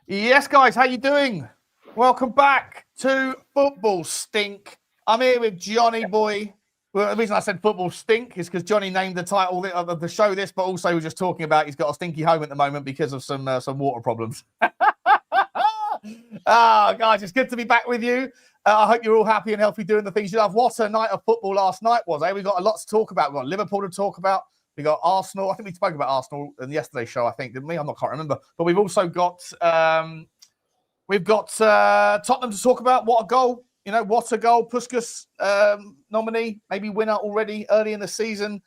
Yes, guys, how you doing? Welcome back to Football Stink. I'm here with Johnny Boy. Well, the reason I said Football Stink is because Johnny named the title of the show this, but also he was just talking about he's got a stinky home at the moment because of some water problems. Guys, it's good to be back with you. I hope you're all happy and healthy doing the things you love. What a night of football last night was, eh? We've got a lot to talk about. We've got Liverpool to talk about. We got Arsenal. I think we spoke about Arsenal in yesterday's show, I think, didn't we? I can't remember. But we've also got Tottenham to talk about. What a goal. You know, what a goal. Puskas nominee, maybe winner already early in the season.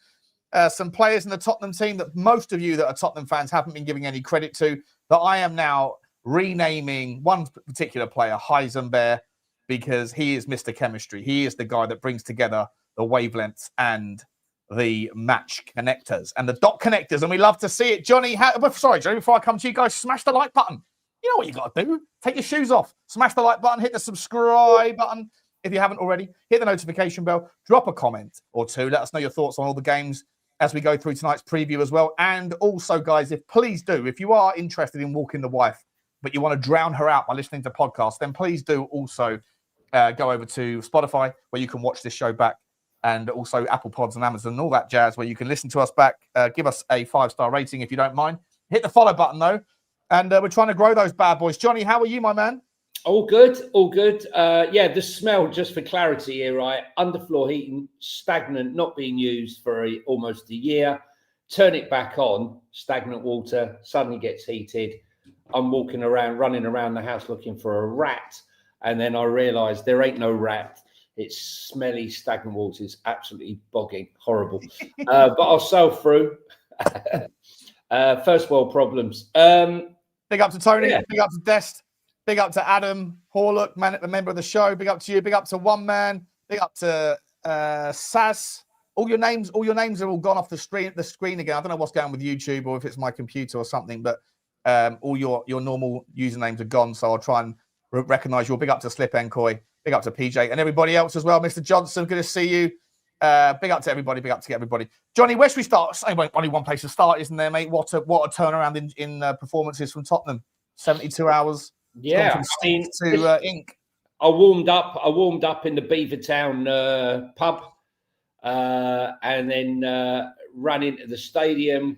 Some players in the Tottenham team that most of you that are Tottenham fans haven't been giving any credit to, that I am now renaming one particular player, Heisenberg, because he is Mr. Chemistry. He is the guy that brings together the wavelengths and the match connectors and the dot connectors, and we love to see it. Johnny, Johnny, before I come to you guys, smash the like button. You know what you got to do. Take your shoes off. Smash the like button. Hit the subscribe button if you haven't already. Hit the notification bell. Drop a comment or two. Let us know your thoughts on all the games as we go through tonight's preview as well. And also, guys, if you are interested in walking the wife, but you want to drown her out by listening to podcasts, then please do also go over to Spotify, where you can watch this show back, and also Apple Pods and Amazon and all that jazz, where you can listen to us back. Give us a 5-star rating if you don't mind. Hit the follow button, though. And we're trying to grow those bad boys. Johnny, how are you, my man? All good, all good. The smell, just for clarity here, right? Underfloor heating, stagnant, not being used for almost a year. Turn it back on, stagnant water, suddenly gets heated. I'm walking around, running around the house looking for a rat. And then I realised there ain't no rat. It's smelly, stagnant water. It's absolutely bogging, horrible. But I'll sail through. First world problems. Big up to Tony. Yeah. Big up to Dest. Big up to Adam Horlock, the member of the show. Big up to you. Big up to One Man. Big up to Saz. All your names are all gone off the screen again. I don't know what's going on with YouTube or if it's my computer or something, but all your normal usernames are gone. So I'll try and recognize you all. Big up to Slip Encoy. Big up to PJ and everybody else as well. Mr. Johnson, good to see you. Big up to everybody. Big up to everybody. Johnny, where should we start? Only one place to start, isn't there, mate? What a turnaround in performances from Tottenham. 72 hours. Yeah, from stink to ink. I warmed up in the Beavertown pub, and then ran into the stadium.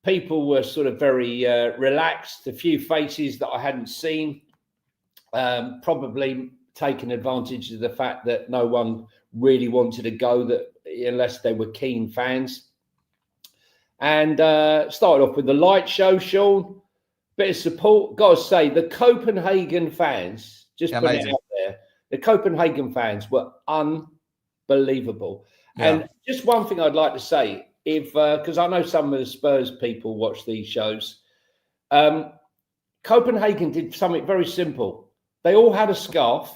People were sort of very relaxed. A few faces that I hadn't seen. Probably taking advantage of the fact that no one really wanted to go, that unless they were keen fans. And started off with the light show, Sean. Bit of support. Got to say, the Copenhagen fans, just put it out there, the Copenhagen fans were unbelievable. Yeah. And just one thing I'd like to say, because I know some of the Spurs people watch these shows, Copenhagen did something very simple. They all had a scarf.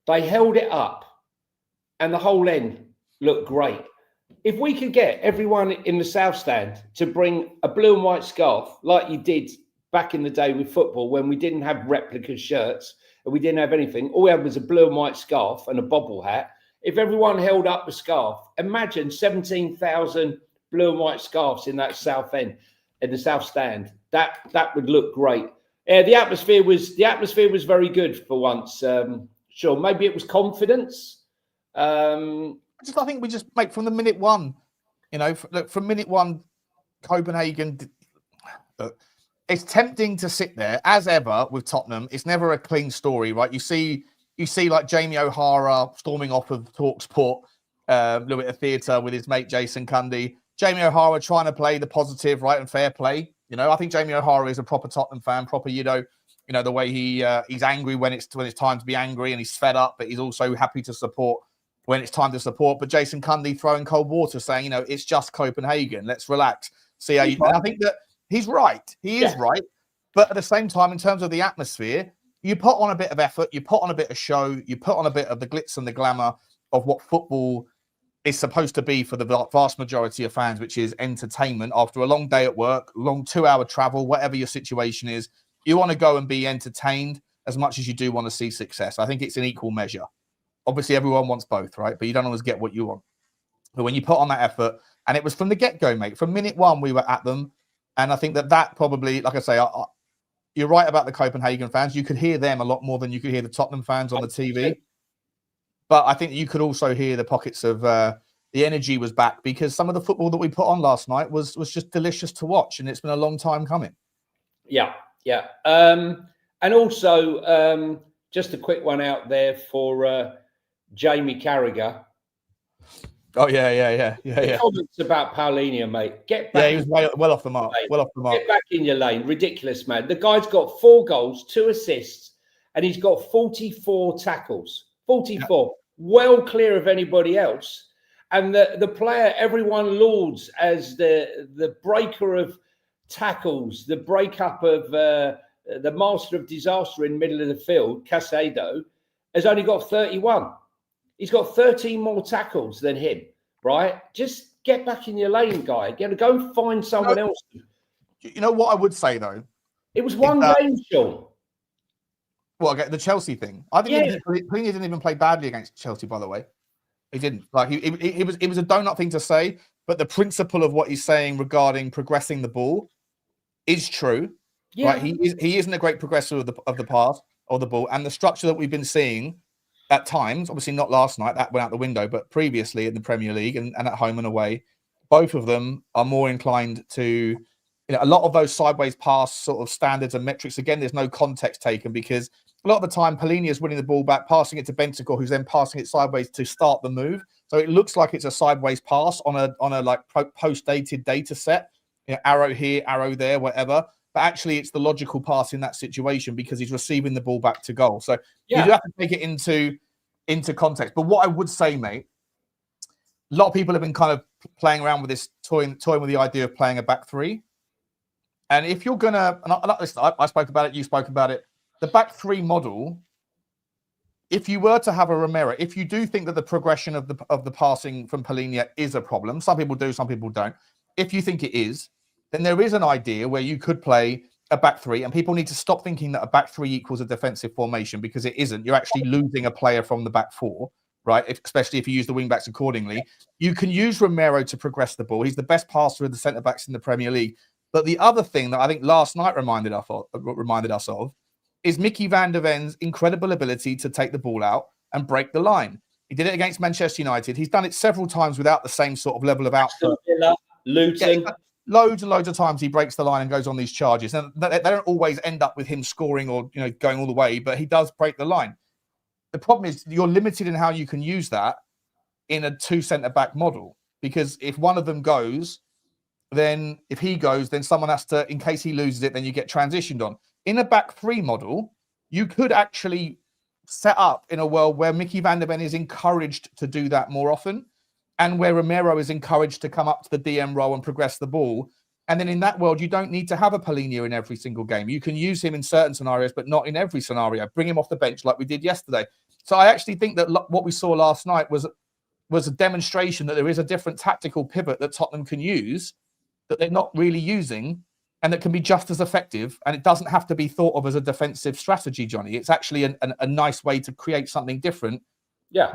They held it up, and the whole end looked great. If we could get everyone in the South Stand to bring a blue and white scarf, like you did back in the day with football, when we didn't have replica shirts and we didn't have anything, all we had was a blue and white scarf and a bobble hat. If everyone held up the scarf, imagine 17,000 blue and white scarves in that South End, in the South Stand. That would look great. Yeah, the atmosphere was very good for once. Sure, maybe it was confidence. I think we just make from the minute one, from minute one, Copenhagen. It's tempting to sit there as ever with Tottenham. It's never a clean story, right? You see like Jamie O'Hara storming off of TalkSport, a little bit of theatre with his mate Jason Cundy. Jamie O'Hara trying to play the positive, right, and fair play. I think Jamie O'Hara is a proper Tottenham fan, proper, the way he's angry when it's time to be angry, and he's fed up, but he's also happy to support when it's time to support. But Jason Cundy throwing cold water, saying, it's just Copenhagen. Let's relax. See how you. And I think that he's right. He is right. But at the same time, in terms of the atmosphere, you put on a bit of effort, you put on a bit of show, you put on a bit of the glitz and the glamour of what football is supposed to be for the vast majority of fans, which is entertainment after a long day at work, long 2-hour travel, whatever your situation is. You want to go and be entertained as much as you do want to see success. I think it's an equal measure. Obviously, everyone wants both, right? But you don't always get what you want. But when you put on that effort, and it was from the get-go, mate, from minute one, we were at them. And I think that probably, like I say, you're right about the Copenhagen fans. You could hear them a lot more than you could hear the Tottenham fans on the TV. But I think you could also hear the pockets of the energy was back, because some of the football that we put on last night was just delicious to watch, and it's been a long time coming. Yeah. And also, just a quick one out there for Jamie Carragher. Oh yeah. Comments about Paulinho, mate. Get back. Yeah, he was well off the mark. Well off the mark. Get back in your lane. Ridiculous, man. The guy's got 4 goals, 2 assists, and he's got 44 tackles. 44. Yeah. Well clear of anybody else. And the player everyone lauds as the breaker of tackles, the breakup of the master of disaster in the middle of the field, Casado, has only got 31. He's got 13 more tackles than him, right? Just get back in your lane, guy. Go and find someone else. You know what I would say, though? It was one game, Sean. Well, okay, the Chelsea thing. I think Paulinho didn't even play badly against Chelsea, by the way. He didn't. Like it was a donut thing to say, but the principle of what he's saying regarding progressing the ball is true. Yeah. Right? He isn't a great progressor of the pass or the ball, and the structure that we've been seeing at times, obviously not last night, that went out the window, but previously in the Premier League and at home and away, both of them are more inclined to, a lot of those sideways pass sort of standards and metrics. Again, there's no context taken, because a lot of the time Paulinho is winning the ball back, passing it to Bentancur, who's then passing it sideways to start the move. So it looks like it's a sideways pass on a like post-dated data set, arrow here, arrow there, whatever. But actually, it's the logical pass in that situation, because he's receiving the ball back to goal. So you do have to take it into context. But what I would say, mate, a lot of people have been kind of playing around with this, toying with the idea of playing a back three. And if you're gonna, and I spoke about it, you spoke about it, the back three model. If you were to have a Romero, if you do think that the progression of the passing from Paulinho is a problem, some people do, some people don't. If you think it is, then there is an idea where you could play a back three, and people need to stop thinking that a back three equals a defensive formation, because it isn't. You're actually losing a player from the back four, right? Especially if you use the wing backs accordingly. You can use Romero to progress the ball. He's the best passer of the centre backs in the Premier League. But the other thing that I think last night reminded us of is Mickey van der Ven's incredible ability to take the ball out and break the line. He did it against Manchester United. He's done it several times without the same sort of level of output. Luton. Yeah, loads and loads of times he breaks the line and goes on these charges. And they don't always end up with him scoring or going all the way, but he does break the line. The problem is you're limited in how you can use that in a 2 centre-back model, because if one of them goes, then if he goes, then someone has to, in case he loses it, then you get transitioned on. In a back three model, you could actually set up in a world where Mickey van der Ven is encouraged to do that more often, and where Romero is encouraged to come up to the DM role and progress the ball. And then in that world, you don't need to have a Paulinho in every single game. You can use him in certain scenarios, but not in every scenario. Bring him off the bench like we did yesterday. So I actually think that what we saw last night was a demonstration that there is a different tactical pivot that Tottenham can use that they're not really using, and that can be just as effective. And it doesn't have to be thought of as a defensive strategy, Johnny. It's actually a nice way to create something different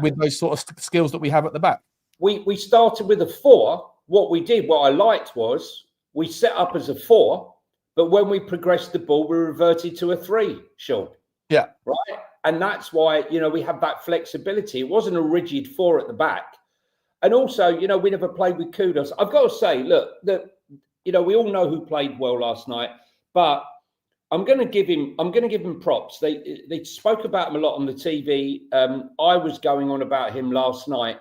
with those sort of skills that we have at the back. We started with a 4. What I liked was we set up as a 4, but when we progressed the ball, we reverted to a 3, Sean. Yeah. Right? And that's why, we have that flexibility. It wasn't a rigid 4 at the back. And also, we never played with Kudos. I've got to say, look, we all know who played well last night, but I'm going to give him props. They spoke about him a lot on the TV. I was going on about him last night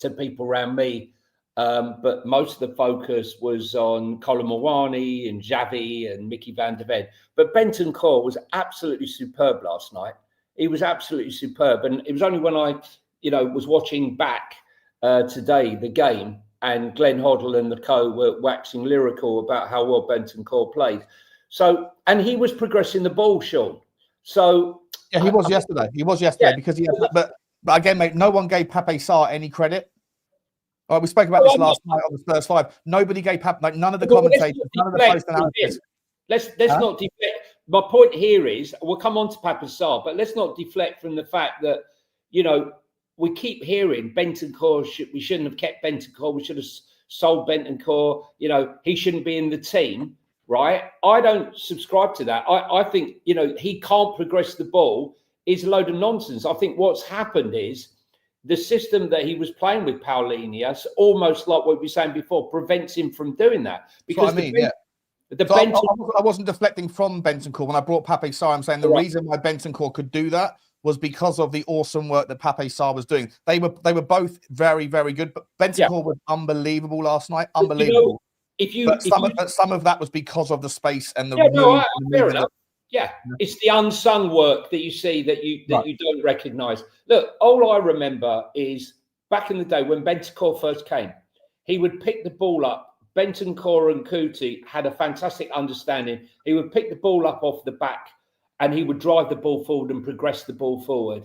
to people around me, but most of the focus was on Colin Mawani and Xavi and Mickey van der Ven. But Bentancur was absolutely superb last night. He was absolutely superb, and it was only when I, was watching back today the game, and Glenn Hoddle and the co were waxing lyrical about how well Bentancur played. So, and he was progressing the ball, Sean. So yeah, he was yesterday. He was yesterday because he had, but again, mate, no one gave Pape Sarr any credit. We spoke about this last night on the Spurs 5. Nobody gave Pape, none of the commentators, none of the post analysis. Let's not deflect. My point here is, we'll come on to Pape Sarr, but let's not deflect from the fact that, we keep hearing Bentancur, we shouldn't have kept Bentancur, we should have sold Bentancur, he shouldn't be in the team. right? I don't subscribe to that. I think, he can't progress the ball is a load of nonsense. I think what's happened is the system that he was playing with Paulinho, almost like what we were saying before, prevents him from doing that. Because I wasn't deflecting from Bentancur when I brought Pape Sarr. I'm saying the reason why Bentancur could do that was because of the awesome work that Pape Sarr was doing. They were both very, very good, but Bentancur was unbelievable last night. Unbelievable. Some of that was because of the space and the fair enough. Yeah, it's the unsung work that you see that you don't recognise. Look, all I remember is back in the day when Bentancur first came, he would pick the ball up. Bentancur and Kuti had a fantastic understanding. He would pick the ball up off the back and he would drive the ball forward and progress the ball forward.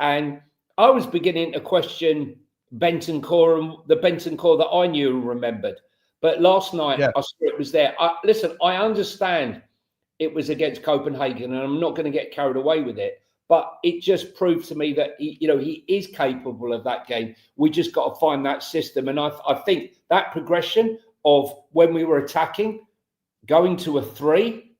And I was beginning to question Bentancur and the Bentancur that I knew and remembered. But last night, I saw it was there. Listen, I understand it was against Copenhagen, and I'm not going to get carried away with it. But it just proved to me that he is capable of that game. We just got to find that system, and I think that progression of when we were attacking, going to a 3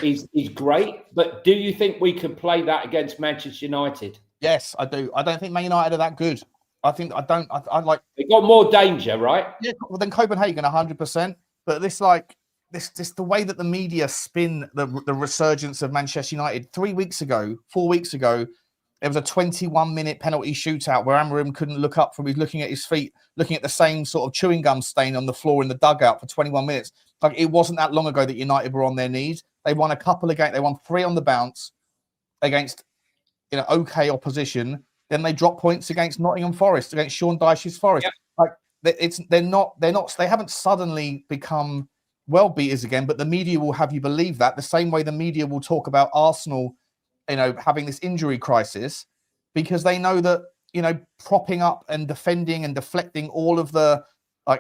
is great. But do you think we could play that against Manchester United? Yes, I do. I don't think Man United are that good. I like they got more danger, right? Yeah, well, than Copenhagen, 100%. But this the way that the media spin the resurgence of Manchester United. 4 weeks ago, there was a 21-minute penalty shootout where Amorim couldn't look up from he's looking at his feet, looking at the same sort of chewing gum stain on the floor in the dugout for 21 minutes. Like, it wasn't that long ago that United were on their knees. They won a couple of games. They won 3 on the bounce against okay opposition. Then they dropped points against Nottingham Forest, against Sean Dyche's Forest. Yep. Like they haven't suddenly become world beaters again, but the media will have you believe that the same way the media will talk about Arsenal, having this injury crisis, because they know that, propping up and defending and deflecting all of the,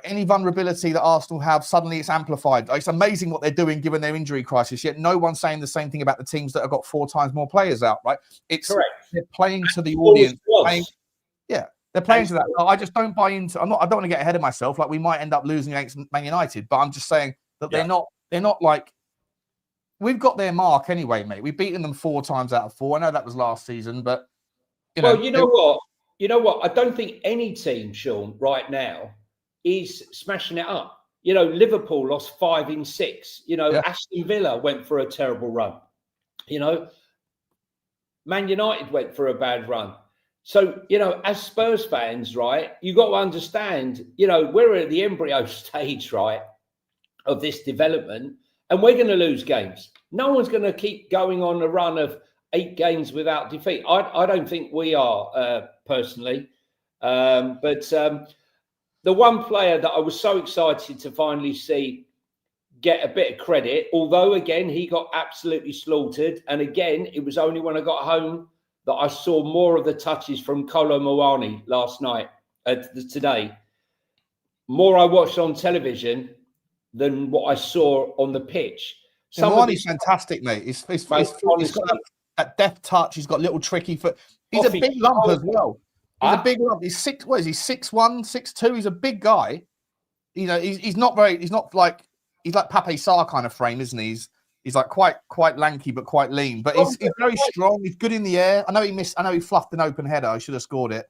any vulnerability that Arsenal have, suddenly it's amplified. It's amazing what they're doing given their injury crisis, yet no one's saying the same thing about the teams that have got 4 times more players out, right? It's correct. They're playing to the audience. They're playing to that. I just don't buy into, I don't want to get ahead of myself. Like, we might end up losing against Man United, but I'm just saying that they're not like, we've got their mark anyway, mate. We've beaten them 4 times out of 4. I know that was last season, but you know what? I don't think any team, Sean, right now is smashing it up. Liverpool lost 5 in 6. Aston Villa went for a terrible run. Man United went for a bad run. So, as Spurs fans, right, you got to understand, we're at the embryo stage, right, of this development, and we're going to lose games. No one's going to keep going on a run of 8 games without defeat. I don't think we are, personally. But the one player that I was so excited to finally see get a bit of credit, although, again, he got absolutely slaughtered. And, again, it was only when I got home that I saw more of the touches from Kolo Muani last night, today. More I watched on television than what I saw on the pitch. Muani's fantastic, mate. He's got that deft touch. He's got little tricky foot. He's a big lump as well. He's a big lump. He's 6'1", 6'2". He's a big guy. He's like Pape Sarr kind of frame, isn't he? He's like quite lanky but quite lean. But he's very strong. He's good in the air. I know he fluffed an open header. I should have scored it.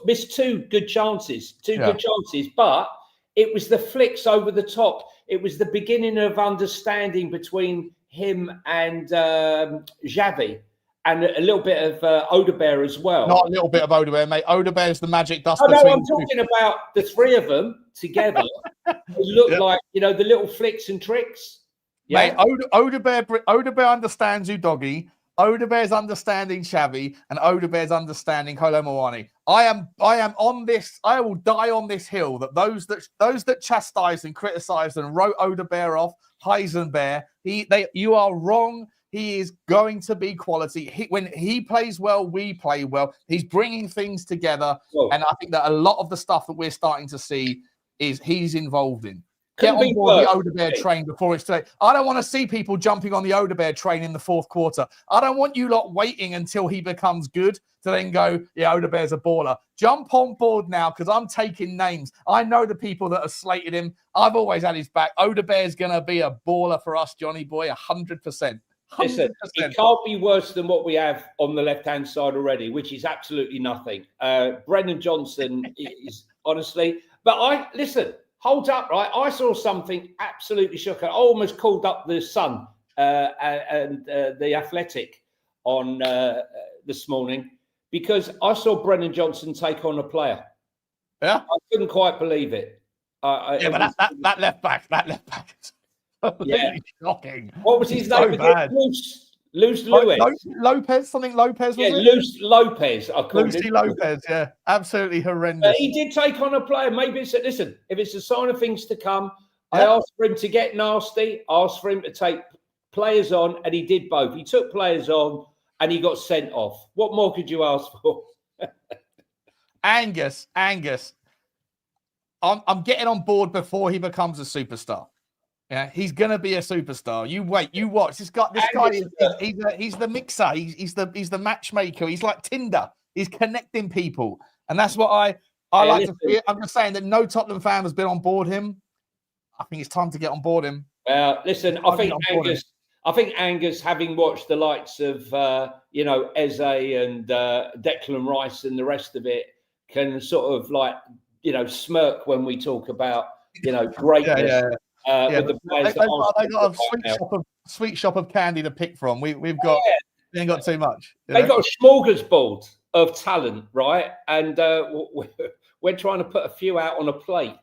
Missed 2 good chances. Good chances, but it was the flicks over the top. It was the beginning of understanding between him and Xavi, and a little bit of Odegaard as well. Not a little bit of Odegaard, mate. Odegaard's the magic dust. No, I'm talking about the 3 of them together. It looked like, the little flicks and tricks. Yeah. Mate, Odegaard understands Udogie. Odegaard's understanding Xavi, and Odegaard's understanding Kolo Muani. I am on this. I will die on this hill that those that chastised and criticised and wrote Odegaard off, Heisenberg. You are wrong. He is going to be quality. When he plays well, we play well. He's bringing things together, and I think that a lot of the stuff that we're starting to see is he's involved in. Get Couldn't on be board the worse. Odegaard train before it's too late. I don't want to see people jumping on the Odegaard train in the fourth quarter. I don't want you lot waiting until he becomes good to then go, yeah, Odegaard's a baller. Jump on board now because I'm taking names. I know the people that have slated him. I've always had his back. Odegaard's going to be a baller for us, Johnny boy, 100%. Listen, it can't be worse than what we have on the left-hand side already, which is absolutely nothing. Brendan Johnson is honestly, but hold up, right? I saw something absolutely shocking. I almost called up the Sun and the Athletic on this morning because I saw Brendan Johnson take on a player. Yeah, I couldn't quite believe it. That left back. Completely shocking. What was his name? So bad. Luz Lewis. Lopez, something Lopez, was it? Luz Lopez, I called Lucy him. Lopez, yeah. Absolutely horrendous. He did take on a player. Maybe listen, if it's a sign of things to come, I asked for him to get nasty, asked for him to take players on, and he did both. He took players on and he got sent off. What more could you ask for? Angus, I'm getting on board before he becomes a superstar. Yeah, he's gonna be a superstar. You wait, you watch. He's the mixer. He's the matchmaker. He's like Tinder. He's connecting people, and that's what I like to see. I'm just saying that no Tottenham fan has been on board him. I think it's time to get on board him. Listen, I think Angus, having watched the likes of Eze and Declan Rice and the rest of it, can sort of smirk when we talk about greatness. Yeah. With the players they got a sweet shop of candy to pick from. We ain't got too much. They got a smorgasbord of talent, right? And we're trying to put a few out on a plate.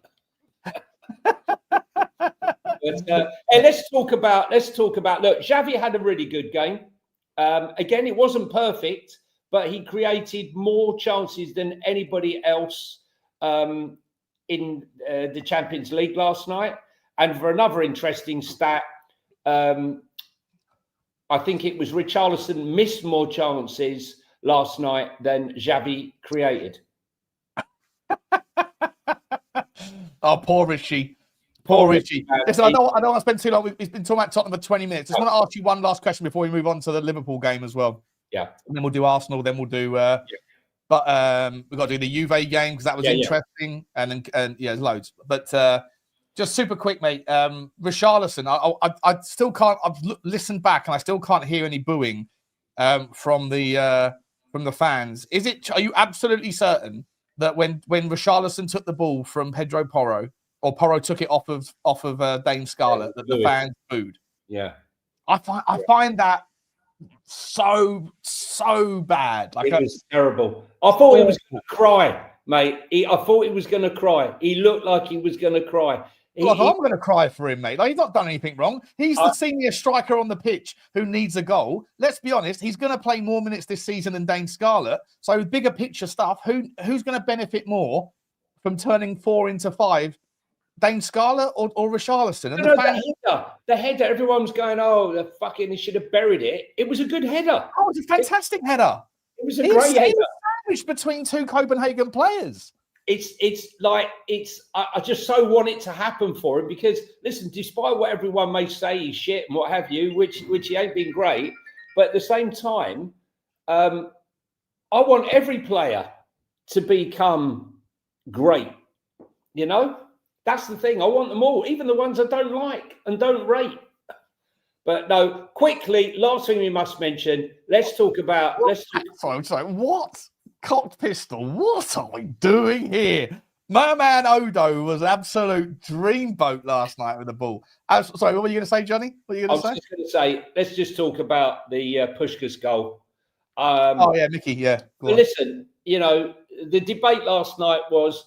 Let's talk about. Look, Xavi had a really good game. Again, it wasn't perfect, but he created more chances than anybody else in the Champions League last night. And for another interesting stat, I think it was Richarlison missed more chances last night than Xavi created. Oh, poor Richie. Poor Richie. Listen, I don't want to spend too long. We've been talking about Tottenham for 20 minutes. I just want to ask you one last question before we move on to the Liverpool game as well. Yeah. And then we'll do Arsenal. Then we'll do... But we've got to do the Juve game because that was interesting. And there's loads. But... just super quick, mate. Richarlison, I still can't. I've listened back and I still can't hear any booing from the fans. Are you absolutely certain that when Richarlison took the ball from Pedro Porro, or Porro took it off of Dane Scarlett, that the fans booed? Yeah, I find that so bad. Like, it was terrible. I thought he was going to cry, mate. I thought he was going to cry. He looked like he was going to cry. I'm going to cry for him, mate. Like, he's not done anything wrong. He's the senior striker on the pitch who needs a goal. Let's be honest. He's going to play more minutes this season than Dane Scarlett. So bigger picture stuff. Who's going to benefit more from turning 4 into 5? Dane Scarlett or Richarlison? And the header. Everyone's going, he should have buried it. It was a good header. Oh, it's a fantastic header. It was a great header. Sandwiched between two Copenhagen players. I just so want it to happen for him because, listen, despite what everyone may say he's shit and what have you, which he ain't been great, but at the same time, I want every player to become great. That's the thing. I want them all, even the ones I don't like and don't rate. But no, quickly, last thing we must mention, let's talk about... What? Cocked pistol. What are we doing here? My man Odo was an absolute dreamboat last night with the ball. Sorry, what were you going to say, Johnny? What were you going to say? I was just going to say, let's just talk about the Puskás goal. Mickey, yeah. Listen, the debate last night was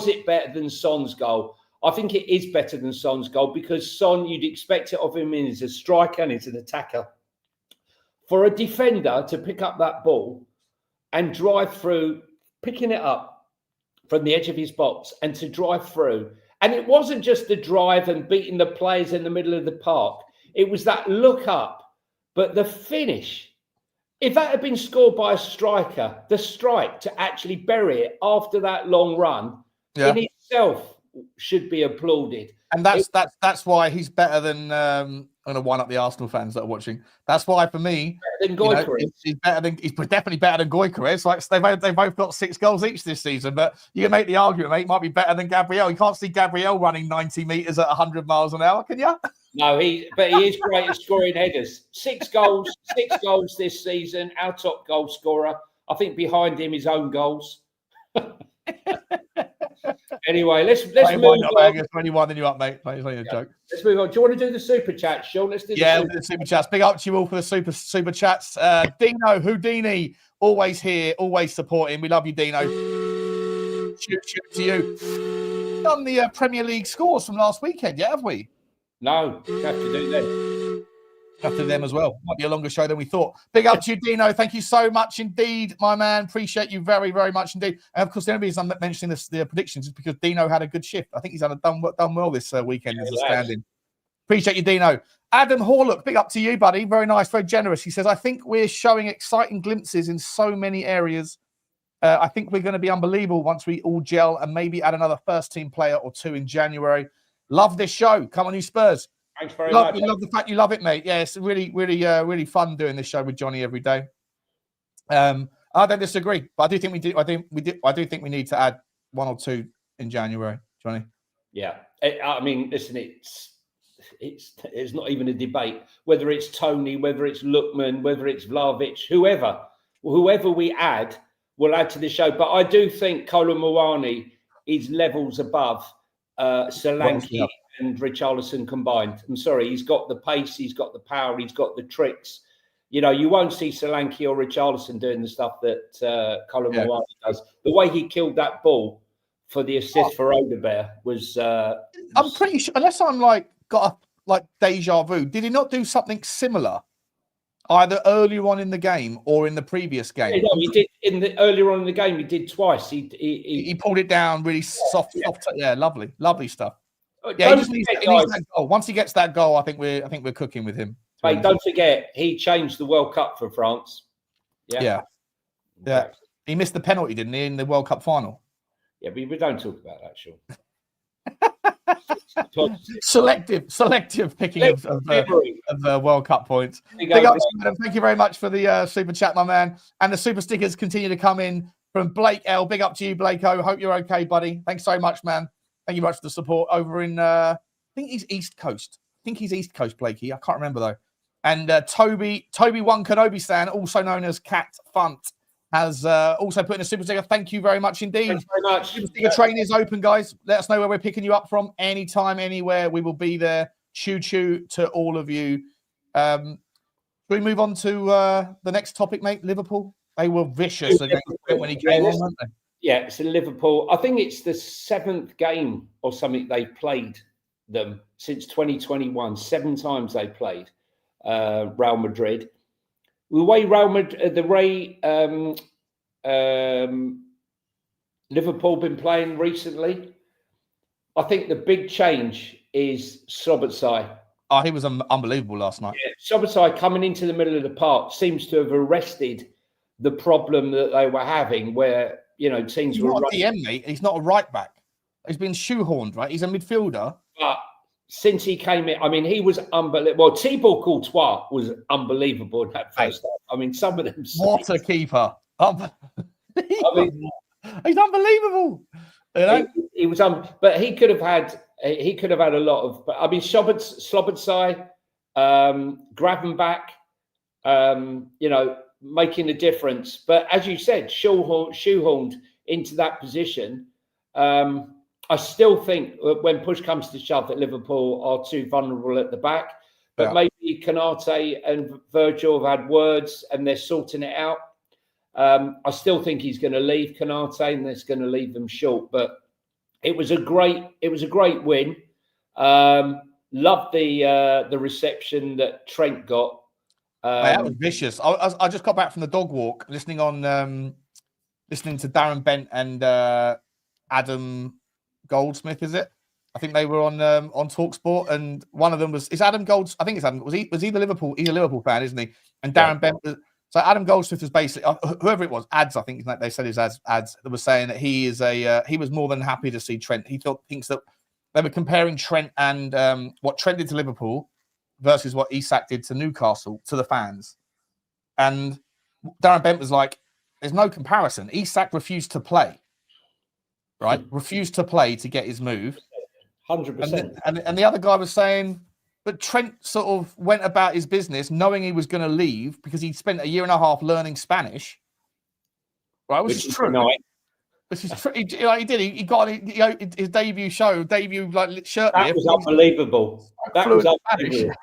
it better than Son's goal? I think it is better than Son's goal because Son, you'd expect it of him as a striker and as an attacker. For a defender to pick up that ball and drive through, picking it up from the edge of his box and to drive through. And it wasn't just the drive and beating the players in the middle of the park. It was that look up. But the finish, if that had been scored by a striker, the strike to actually bury it after that long run in itself should be applauded. And that's why he's better than I'm going to wind up the Arsenal fans that are watching. That's why for me, than Gyökeres. He's definitely better than Gyökeres. Like they've both got 6 goals each this season. But you can make the argument, mate, he might be better than Gabriel. You can't see Gabriel running 90 meters at 100 miles an hour, can you? No, but he is great at scoring headers. 6 goals this season. Our top goal scorer. I think behind him his own goals. Anyway, let's move on. There's 21 than you up, mate. It's only a joke. Let's move on. Do you want to do the super chat, Sean? Let's do the super chats. Big up to you all for the super chats. Dino Houdini, always here, always supporting. We love you, Dino. Shoot to you. Done the Premier League scores from last weekend, yeah, have we? No, we have to do them. After them as well. Might be a longer show than we thought. Big up to you, Dino. Thank you so much indeed, my man. Appreciate you very, very much indeed. And of course, the only reason I'm mentioning the predictions is because Dino had a good shift. I think he's done well this weekend as a stand-in. Appreciate you, Dino. Adam Horlock, big up to you, buddy. Very nice, very generous. He says, I think we're showing exciting glimpses in so many areas. I think we're going to be unbelievable once we all gel and maybe add another first-team player or 2 in January. Love this show. Come on, you Spurs. Thanks very much. Love the fact you love it, mate. Yeah, it's really, really fun doing this show with Jonny every day. I don't disagree, but I do think we do. I do think we need to add 1 or 2 in January, Jonny. Yeah, I mean, listen, it's not even a debate whether it's Tony, whether it's Lookman, whether it's Vlahovic, whoever we add will add to the show. But I do think Kolo Muani is levels above Solanke and Richarlison combined. I'm sorry, he's got the pace, he's got the power, he's got the tricks. You know, you won't see Solanke or Richarlison doing the stuff that Colin Muani does. The way he killed that ball for the assist for Odegaard was. I'm pretty sure, unless I'm got deja vu. Did he not do something similar, either earlier on in the game or in the previous game? Yeah, no, he did earlier on in the game. He did twice. He pulled it down really soft. Yeah, lovely stuff. Yeah, he just needs that goal. Once he gets that goal, I think we're cooking with him. Mate, don't forget, he changed the World Cup for France. Yeah. He missed the penalty, didn't he, in the World Cup final? Yeah, but we don't talk about that, Sean. selective picking of the World Cup points. Big up, thank you very much for the super chat, my man. And the super stickers continue to come in from Blake L. Big up to you, Blake O. Hope you're okay, buddy. Thanks so much, man. Thank you much for the support over in, I think he's East Coast. Blakey. I can't remember, though. And Toby One Kenobi Stan, also known as Cat Funt, has also put in a super sticker. Thank you very much indeed. Thanks very much. Super sticker train is open, guys. Let us know where we're picking you up from. Anytime, anywhere. We will be there. Choo-choo to all of you. Shall we move on to the next topic, mate? Liverpool. They were vicious against him when he came on, weren't they? Yeah, it's in Liverpool. I think it's the 7th game or something they've played them since 2021. 7 times they played Real Madrid. The way Liverpool been playing recently, I think the big change is Szoboszlai. Oh, he was unbelievable last night. Yeah, Szoboszlai coming into the middle of the park seems to have arrested the problem that they were having where, teams were running. He's not a DM, mate. He's not a right back. He's been shoehorned, right? He's a midfielder. But since he came in, I mean, he was unbelievable. Well, Thibaut Courtois was unbelievable in that first half. I mean, some of them. What a keeper! He's unbelievable. He was but he could have had a lot of. I mean, Szoboszlai, Gravenbach, making a difference. But as you said, shoehorned into that position. I still think when push comes to shove that Liverpool are too vulnerable at the back. But maybe Konate and Virgil have had words and they're sorting it out. I still think he's going to leave Konate and that's going to leave them short. But it was a great win. Loved the reception that Trent got. That was vicious. I just got back from the dog walk, listening to Darren Bent and Adam Goldsmith. Is it? I think they were on TalkSport, and one of them was Adam Golds. I think it's Adam. Was he the Liverpool? He's a Liverpool fan, isn't he? And Darren Bent So Adam Goldsmith was basically whoever it was, ads. I think they said his ads that was saying that he is he was more than happy to see Trent. He thinks that they were comparing Trent and what Trent did to Liverpool versus what Isak did to Newcastle to the fans. And Darren Bent was like, "There's no comparison. Isak refused to play, right? Refused to play to get his move. 100%. And the other guy was saying." But Trent sort of went about his business knowing he was going to leave because he'd spent a year and a half learning Spanish. Right, which is true. Which is true. He did. He got his debut show, like shirt. That was unbelievable. That was unbelievable.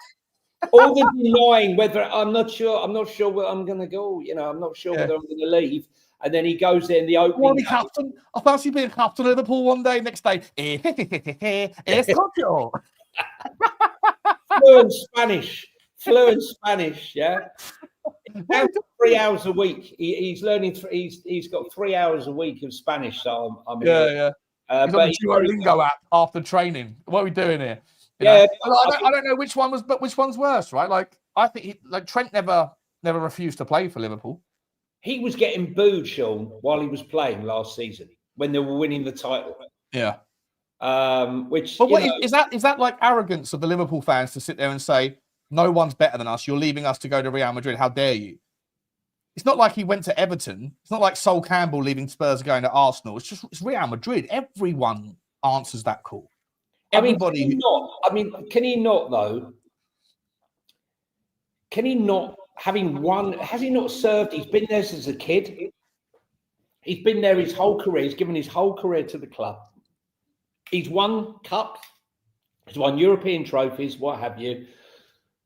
All the denying whether I'm not sure where I'm going to go. I'm not sure whether I'm going to leave. And then he goes in the opening. Captain. I fancy being captain of Liverpool one day. Next day, it's Cocho. Fluent Spanish, yeah. 3 hours a week. He's learning. He's got 3 hours a week of Spanish. So I'm yeah. He's on the Duolingo app after training. What are we doing here? I don't know which one was, but which one's worse, right? Like I think Trent never refused to play for Liverpool. He was getting booed, Sean, while he was playing last season when they were winning the title. Yeah. Which but what is that like arrogance of the Liverpool fans to sit there and say no one's better than us, you're leaving us to go to Real Madrid, how dare you? It's not like he went to Everton. It's not like Sol Campbell leaving Spurs going to Arsenal. It's Real Madrid. Everyone answers that call. Everybody. Can he not though? Can he not, having won, has he not served? He's been there since a kid. He's been there his whole career. He's given his whole career to the club. He's won cups, he's won European trophies, what have you.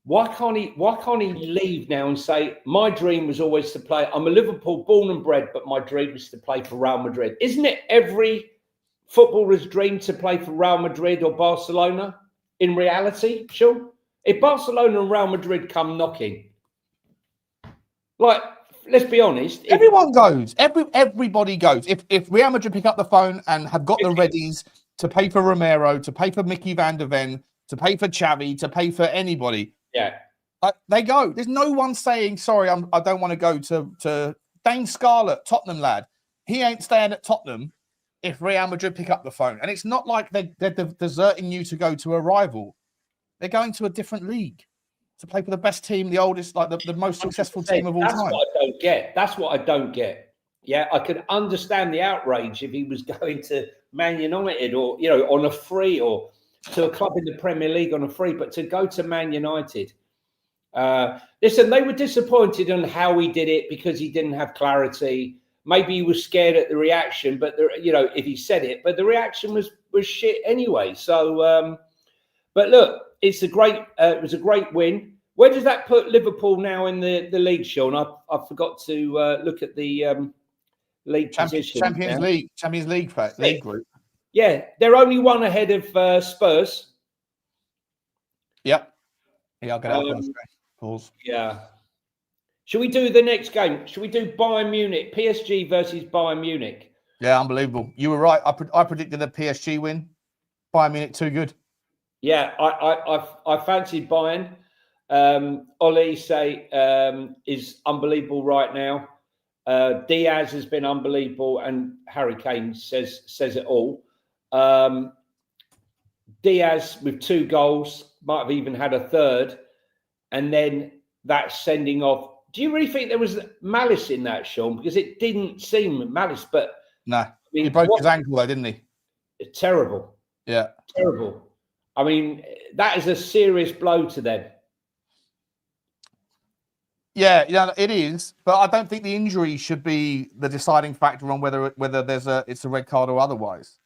Why can't he leave now and say, my dream was always to play? I'm a Liverpool born and bred, but my dream was to play for Real Madrid. Isn't it every footballer's dream to play for Real Madrid or Barcelona in reality, Sean? If Barcelona and Real Madrid come knocking, like, let's be honest. Everyone goes. Everybody goes. If Real Madrid pick up the phone and have got the readies to pay for Romero, to pay for Mickey van der Ven, to pay for Xavi, to pay for anybody, they go. There's no one saying, sorry, I don't want to go to Dane Scarlett, Tottenham lad. He ain't staying at Tottenham if Real Madrid pick up the phone. And it's not like they're deserting you to go to a rival. They're going to a different league to play for the best team, the oldest, like the most successful team of all time. That's what I don't get. That's what I don't get. Yeah, I could understand the outrage if he was going to Man United or, on a free, or to a club in the Premier League on a free, but to go to Man United. Listen, they were disappointed on how he did it because he didn't have clarity. Maybe he was scared at the reaction, but if he said it, but the reaction was shit anyway. So, but look, it was a great win. Where does that put Liverpool now in the league, Sean? I forgot to look at the league position. Champions League group. Yeah, they're only one ahead of Spurs. Yep. Yeah, I'll get out on the screen. Pause. Yeah. Should we do the next game? Should we do Bayern Munich, PSG versus Bayern Munich? Yeah, unbelievable. You were right. I predicted a PSG win. Bayern Munich too good. Yeah, I fancied Bayern. Ole is unbelievable right now. Diaz has been unbelievable, and Harry Kane says it all. Diaz with 2 goals, might have even had a third, and then that sending off. Do you really think there was malice in that, Sean? Because it didn't seem malice, but no, he broke his ankle though, didn't he? Terrible. Yeah, terrible. I mean, that is a serious blow to them. Yeah, it is, but I don't think the injury should be the deciding factor on whether it's a red card or otherwise.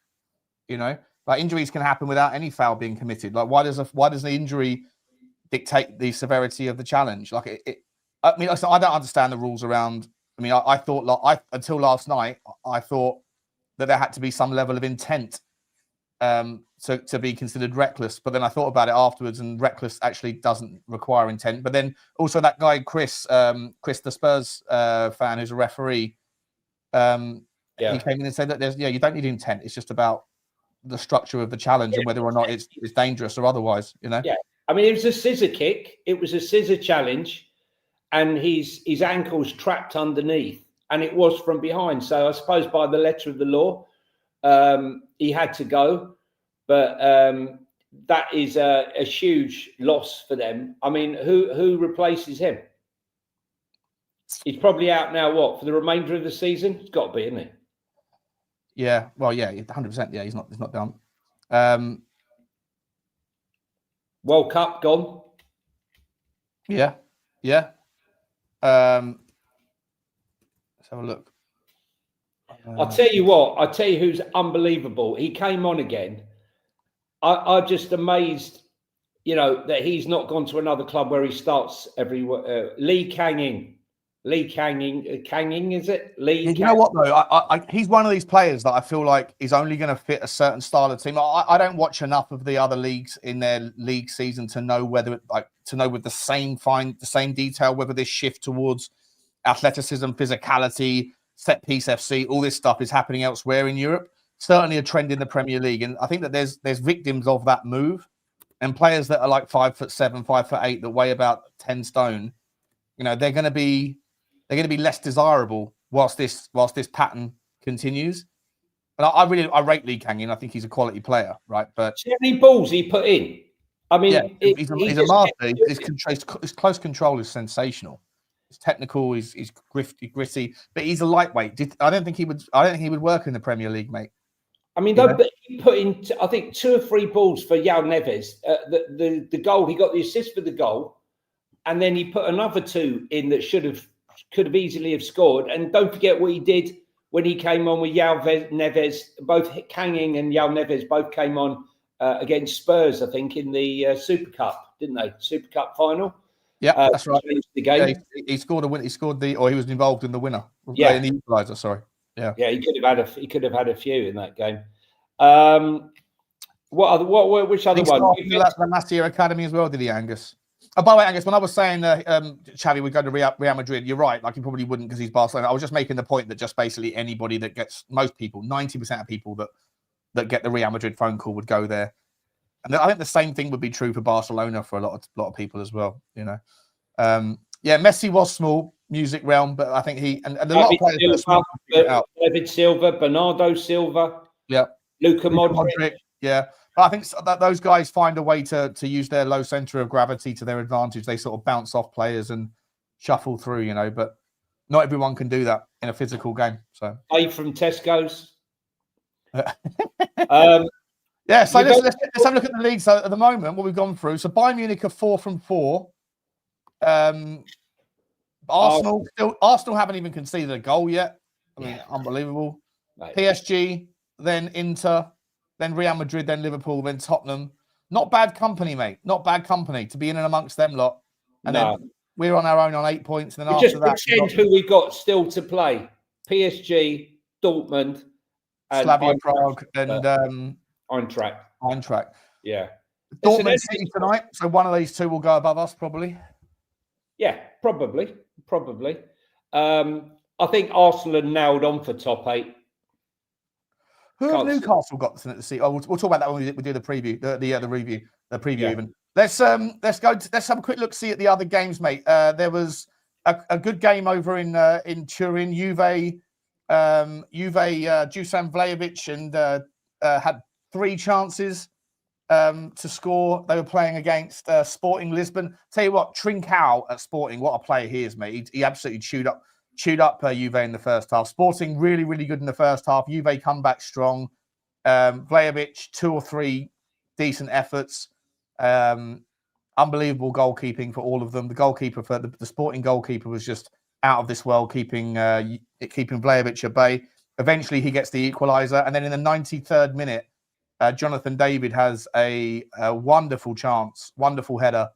Like injuries can happen without any foul being committed. Like why does the injury dictate the severity of the challenge? Like I don't understand the rules around. I mean, I thought until last night I thought that there had to be some level of intent to be considered reckless, but then I thought about it afterwards, and reckless actually doesn't require intent. But then also that guy Chris, the Spurs fan who's a referee, he came in and said that you don't need intent. It's just about the structure of the challenge and whether or not it's dangerous or otherwise. Yeah, I mean it was a scissor kick. It was a scissor challenge, and his ankle's trapped underneath, and it was from behind. So I suppose by the letter of the law, he had to go. But that is a huge loss for them. I mean, who replaces him? He's probably out now. What, for the remainder of the season? It's got to be, isn't it? Yeah. Well, yeah, 100%. Yeah, he's not done. World Cup gone. Yeah. Let's have a look. I'll tell you what. I'll tell you who's unbelievable. He came on again. I'm just amazed, that he's not gone to another club where he starts every. Lee Kangin, is it? You know what though? He's one of these players that I feel like is only going to fit a certain style of team. I don't watch enough of the other leagues in their league season to know with the same detail whether this shift towards athleticism, physicality, set piece FC, all this stuff is happening elsewhere in Europe. Certainly a trend in the Premier League, and I think that there's victims of that move, and players that are like 5'7", 5'8", that weigh about 10 stone. They're going to be less desirable whilst this pattern continues. And I rate Lee Kangin. I think he's a quality player, right? But see how many balls he put in. I mean, yeah, he's a master. His close control is sensational. He's technical. He's gritty, but he's a lightweight. I don't think he would work in the Premier League, mate. I mean, but he put in, I think, 2 or 3 balls for João Neves. The goal, he got the assist for the goal, and then he put another 2 in that could have easily have scored. And don't forget what he did when he came on with João Neves. Both Kangin and João Neves both came on against Spurs, I think, in the Super Cup, didn't they? Super Cup final. Yeah, that's right. The game. Yeah, he scored a win. He was involved in the winner. Yeah, in the equaliser. Sorry. Yeah, he could have had a few in that game. Which other one? The Massier Academy as well, did he, Angus? By the way, Angus, when I was saying Xavi would go to Real Madrid, you're right. Like, he probably wouldn't because he's Barcelona. I was just making the point that just basically anybody that gets, most people, 90% of people that get the Real Madrid phone call would go there. And I think the same thing would be true for Barcelona for a lot of people as well. Messi was small, music realm, but I think he and a lot of players David Silva, Bernardo Silva, Luka Modric. Yeah, but I think that those guys find a way to use their low center of gravity to their advantage. They sort of bounce off players and shuffle through, but not everyone can do that in a physical game. So, from Tesco's. Yeah, so let's have a look at the league. So at the moment, what we've gone through. So Bayern Munich are 4 from 4. Arsenal haven't even conceded a goal yet. I mean, unbelievable. Right. PSG, then Inter, then Real Madrid, then Liverpool, then Tottenham. Not bad company, mate. Not bad company to be in and amongst them lot. And then we're on our own on 8 points. And then after that, pretend who we got still to play: PSG, Dortmund, and Slavia Prague, and Eintracht. Yeah. Dortmund City tonight, so one of these two will go above us, probably. Yeah, probably. I think Arsenal are nailed on for top 8. Who have Newcastle got to see? Oh, we'll talk about that when we do the preview, the review, the preview. Yeah. Even let's have a quick look see at the other games, mate. There was a good game over in Turin. Juve, Dusan Vlahovic, and had 3 chances to score. They were playing against Sporting Lisbon. Tell you what, Trincao at Sporting, what a player he is, mate. He absolutely chewed up Juve in the first half. Sporting really, really good in the first half. Juve come back strong. Vlahovic, 2 or 3 decent efforts. Unbelievable goalkeeping for all of them. The goalkeeper for the Sporting goalkeeper was just out of this world, keeping Vlahovic at bay. Eventually, he gets the equaliser, and then in the 93rd minute, Jonathan David has a wonderful chance, wonderful header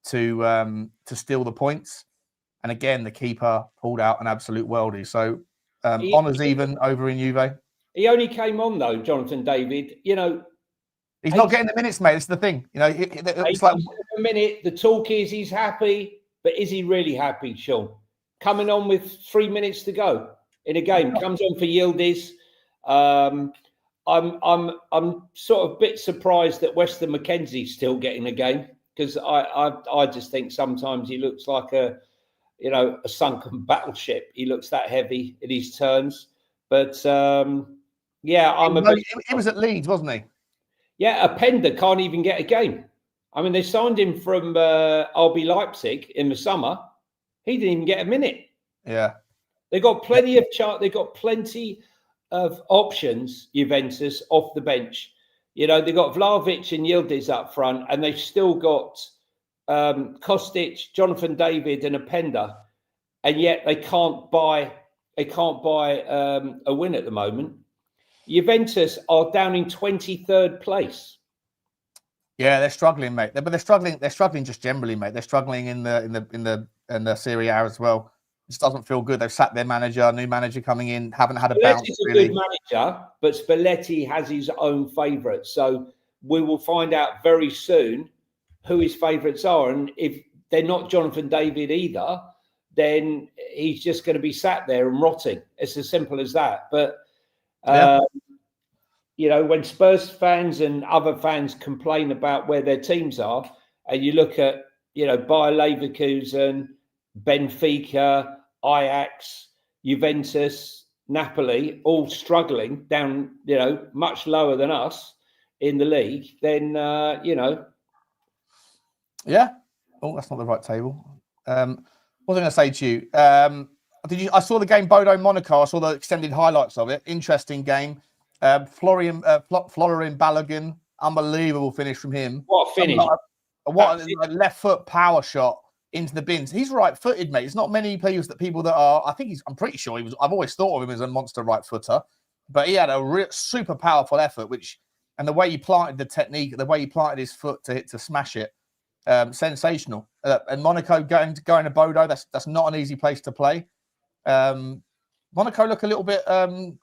to steal the points. And again, the keeper pulled out an absolute worldie. So honours even over in Juve. He only came on though, Jonathan David. He's not getting the minutes, mate. It's the thing. It's like a minute. The talk is he's happy, but is he really happy, Sean? Coming on with 3 minutes to go in a game, comes on for Yildiz. I'm sort of a bit surprised that Weston McKenzie's still getting a game because I just think sometimes he looks like a a sunken battleship. He looks that heavy in his turns. But he was at Leeds, wasn't he? Yeah, Openda can't even get a game. I mean, they signed him from RB Leipzig in the summer. He didn't even get a minute. Yeah, they got plenty of They got plenty of options. Juventus off the bench. They got Vlahovic and Yildiz up front, and they've still got Kostic, Jonathan David, and Openda, and yet they can't buy. They can't buy a win at the moment. Juventus are down in 23rd place. Yeah, they're struggling, mate. But they're struggling. They're struggling just generally, mate. They're struggling in the Serie A as well. It just doesn't feel good. They've sacked their manager, new manager coming in, haven't had a bounce. Spalletti's a good manager, but Spalletti has his own favourites. So we will find out very soon who his favourites are, and if they're not Jonathan David either, then he's just going to be sat there and rotting. It's as simple as that. But when Spurs fans and other fans complain about where their teams are, and you look at, Bayer Leverkusen, Benfica, Ajax, Juventus, Napoli, all struggling down, much lower than us in the league, then, Yeah. Oh, that's not the right table. What was I going to say to you? I saw the game Bodo Monaco. I saw the extended highlights of it. Interesting game. Florian Balogun, unbelievable finish from him. What a finish! What a left foot power shot into the bins. He's right-footed, mate. It's not many people that are. I'm pretty sure he was. I've always thought of him as a monster right footer, but he had a super powerful effort. And the way he planted the technique, the way he planted his foot to smash it, sensational. And Monaco going to Bodo, that's not an easy place to play. Monaco look a little bit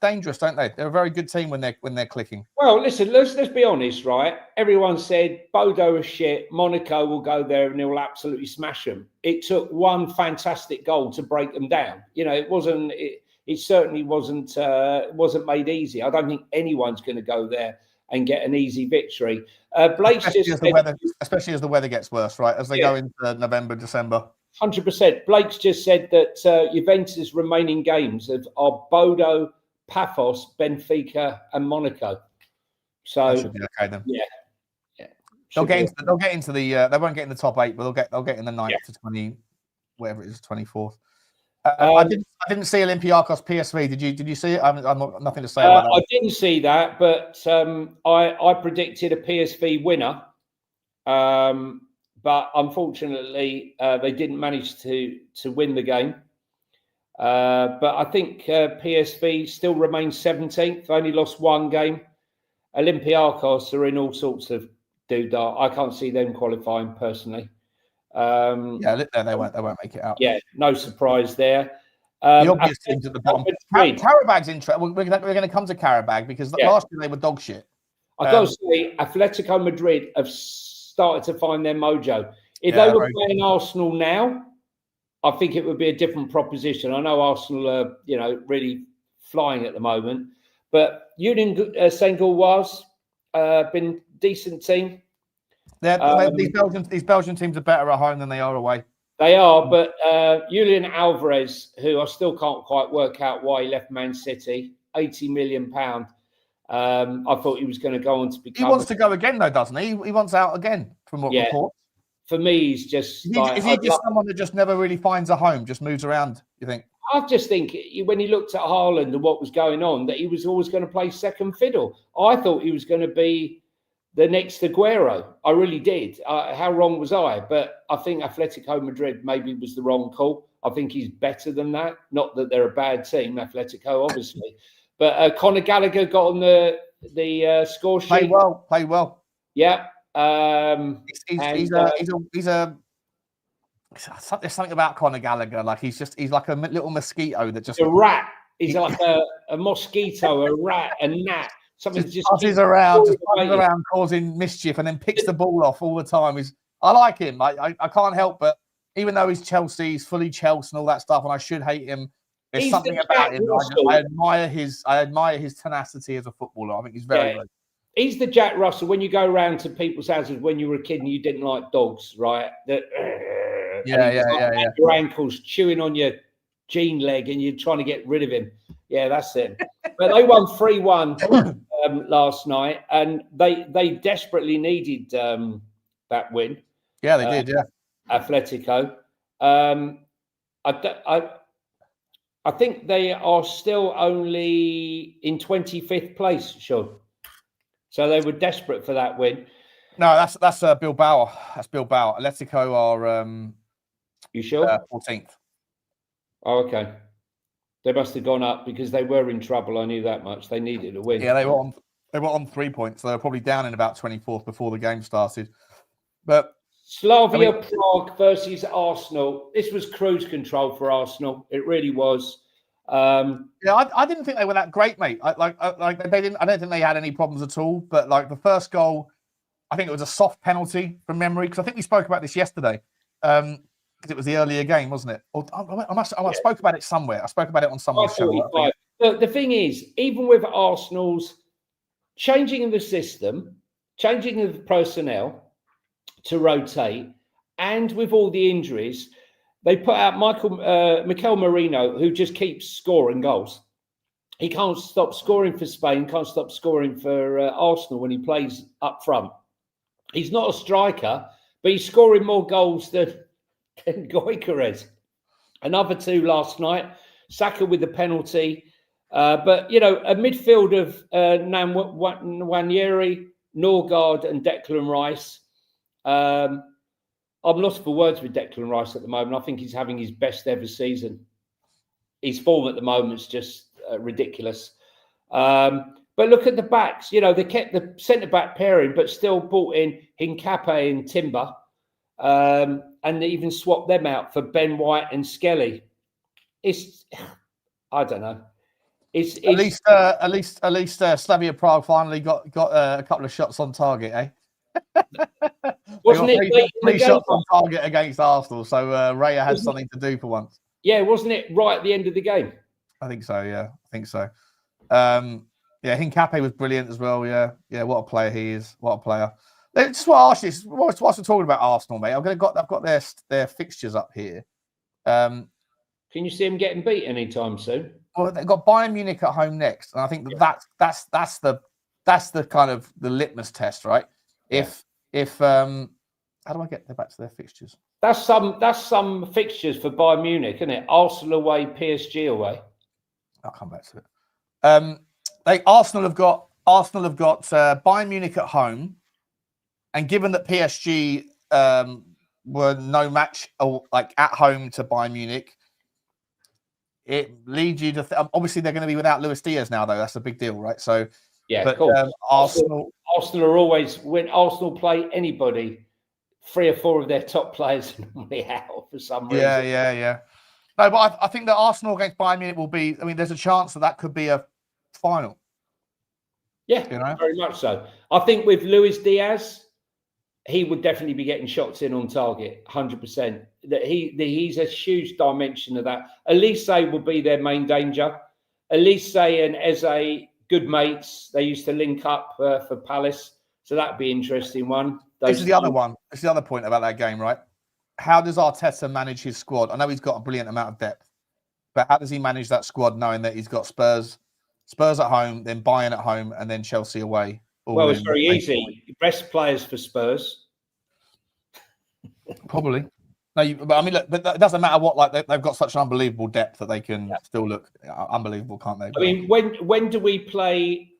dangerous, don't they? They're a very good team when they're clicking. Well, listen, let's be honest, right? Everyone said Bodo is shit. Monaco will go there and they'll absolutely smash them. It took one fantastic goal to break them down. It wasn't. It certainly wasn't made easy. I don't think anyone's going to go there and get an easy victory. Blake's especially as the weather gets worse, right? As they go into November, December. 100%. Blake's just said that Juventus' remaining games are Bodo, Paphos, Benfica, and Monaco. So that should be okay then. Yeah. They'll get into the. They won't get in the top 8, but they'll get in the 9th to 20, whatever it is, 24th. I didn't see Olympiacos PSV. Did you see it? I'm not nothing to say about that. I didn't see that, but I predicted a PSV winner. But unfortunately, they didn't manage to win the game. But I think PSV still remains 17th. Only lost one game. Olympiacos are in all sorts of doodah. I can't see them qualifying personally. They won't make it out. Yeah, no surprise there. The obvious teams at the bottom. Qarabağ's interesting. We're going to come to Qarabağ because last year they were dog shit. I've got to say, Atletico Madrid have started to find their mojo. If they were playing Arsenal now, I think it would be a different proposition. I know Arsenal are, really flying at the moment, but Union Saint-Gilloise been a decent team. These Belgian teams are better at home than they are away. They are, but Julian Alvarez, who I still can't quite work out why he left Man City, £80 million. I thought he was going to go on to become. He wants to go again, though, doesn't he? He wants out again, from what reports. For me, he's just. Is he just someone that just never really finds a home, just moves around? You think? I just think when he looked at Haaland and what was going on, that he was always going to play second fiddle. I thought he was going to be the next Aguero. I really did. How wrong was I? But I think Atletico Madrid maybe was the wrong call. I think he's better than that. Not that they're a bad team, Atletico, obviously. But Conor Gallagher got on the score sheet. Played well. Yeah. There's something about Conor Gallagher. Like he's like a little mosquito that just. A rat. He's like a mosquito, a rat, a gnat. Something just buzzes around, causing mischief, and then picks the ball off all the time. I like him. I can't help but, even though he's Chelsea, he's fully Chelsea and all that stuff, and I should hate him. There's something about him. I admire his tenacity as a footballer. I think he's very good. He's the Jack Russell. When you go around to people's houses when you were a kid and you didn't like dogs, right? your ankles, chewing on your jean leg, and you're trying to get rid of him. Yeah, that's it. But they won 3-1 last night, and they desperately needed that win. Yeah, they did. Yeah, Atletico. I think they are still only in 25th place, Sean. So they were desperate for that win. No, that's Bilbao. That's Bilbao. Atletico are you sure? 14th. Oh, okay. They must have gone up because they were in trouble. I knew that much. They needed a win. Yeah, they were on 3 points. So they were probably down in about 24th before the game started. But Slavia Prague versus Arsenal. This was cruise control for Arsenal. It really was. Yeah, I didn't think they were that great, mate. They didn't. I don't think they had any problems at all. But like the first goal, I think it was a soft penalty from memory because I think we spoke about this yesterday. Because it was the earlier game, wasn't it? Or I spoke about it somewhere. I spoke about it on someone's show. Look, the thing is, even with Arsenal's changing of the system, changing of the personnel to rotate, and with all the injuries, they put out Mikel Merino, who just keeps scoring goals. He can't stop scoring for Spain, can't stop scoring for Arsenal when he plays up front. He's not a striker, but he's scoring more goals than Gyökeres. Another 2 last night. Saka with the penalty. But, you know, a midfield of Nwaneri, Norgard and Declan Rice. I'm lost for words with Declan Rice at the moment. I think he's having his best ever season. His form at the moment is just ridiculous. But look at the backs. You know, they kept the centre-back pairing, but still brought in Hincapié and Timber. And they even swapped them out for Ben White and Skelly. It's, I don't know. At least Slavia Prague finally got a couple of shots on target, eh? Wasn't it three shots on target against Arsenal? So Raya had something to do for once. Yeah, wasn't it right at the end of the game? I think so. Yeah, I think so. Yeah, Hincapié was brilliant as well. Yeah. What a player he is. What a player. Just want to ask you, whilst we're talking about Arsenal, mate, I've got their fixtures up here. Can you see them getting beat anytime soon? Well, they've got Bayern Munich at home next, and I think that's the kind of the litmus test, right? Yeah. If how do I get back to their fixtures? That's some fixtures for Bayern Munich, isn't it? Arsenal away, PSG away. I'll come back to it. Arsenal have got Bayern Munich at home, and given that PSG were no match like at home to Bayern Munich, it leads you to obviously they're going to be without Luis Diaz now, though. That's a big deal, right? So yeah, but cool. Arsenal are always, when Arsenal play anybody, 3 or 4 of their top players are normally out for some reason. Yeah. No, but I think that Arsenal against Bayern Munich will be. I mean, there's a chance that could be a final. Yeah, very much so. I think with Luis Diaz, he would definitely be getting shots in on target, 100%. That he's a huge dimension of that. Elise will be their main danger. Elise and Eze, good mates. They used to link up for Palace, so that'd be an interesting one. This is the other one. This is the other point about that game, right? How does Arteta manage his squad? I know he's got a brilliant amount of depth, but how does he manage that squad knowing that he's got Spurs at home, then Bayern at home, and then Chelsea away? Well, it's very easy. Best players for Spurs. Probably. No, but I mean, look, but it doesn't matter what. Like they've got such an unbelievable depth that they can still look unbelievable, can't they? I mean, when do we play?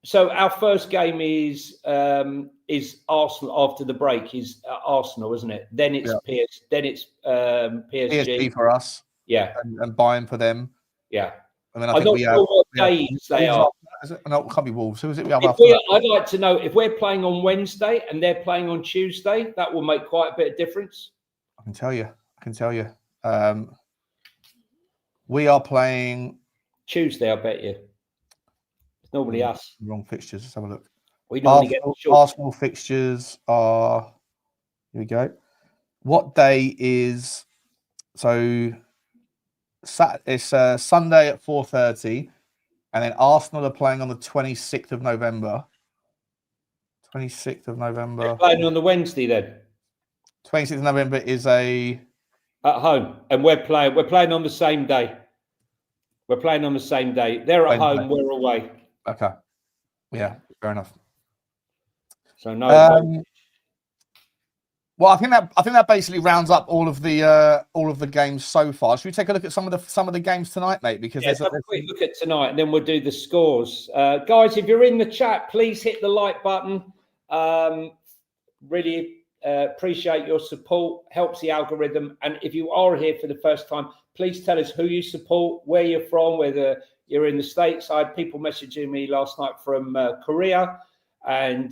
So our first game is Arsenal after the break. Is Arsenal, isn't it? Then it's PSG. PSG for us. Yeah, and Bayern for them. Yeah. And then I think we have what days they are. No, it can't be Wolves. Who is it? We have I'd like to know if we're playing on Wednesday and they're playing on Tuesday. That will make quite a bit of difference. I can tell you. We are playing Tuesday. I bet you. It's normally us. Wrong fixtures. Let's have a look. We normally get Arsenal fixtures are. Here we go. What day is so? It's Sunday at 4:30, and then Arsenal are playing on the 26th of November. 26th of November. They're playing on the Wednesday then. 26th of November is at home, and we're playing on the same day. We're playing on the same day. They're at home, we're away. Okay. Yeah, fair enough. So no. Well, I think that basically rounds up all of the games so far. Should we take a look at some of the games tonight, mate? Because let's have a quick look at tonight, and then we'll do the scores. Guys, if you're in the chat, please hit the like button. Really appreciate your support. Helps the algorithm. And if you are here for the first time, please tell us who you support, where you're from, whether you're in the States. I had people messaging me last night from Korea and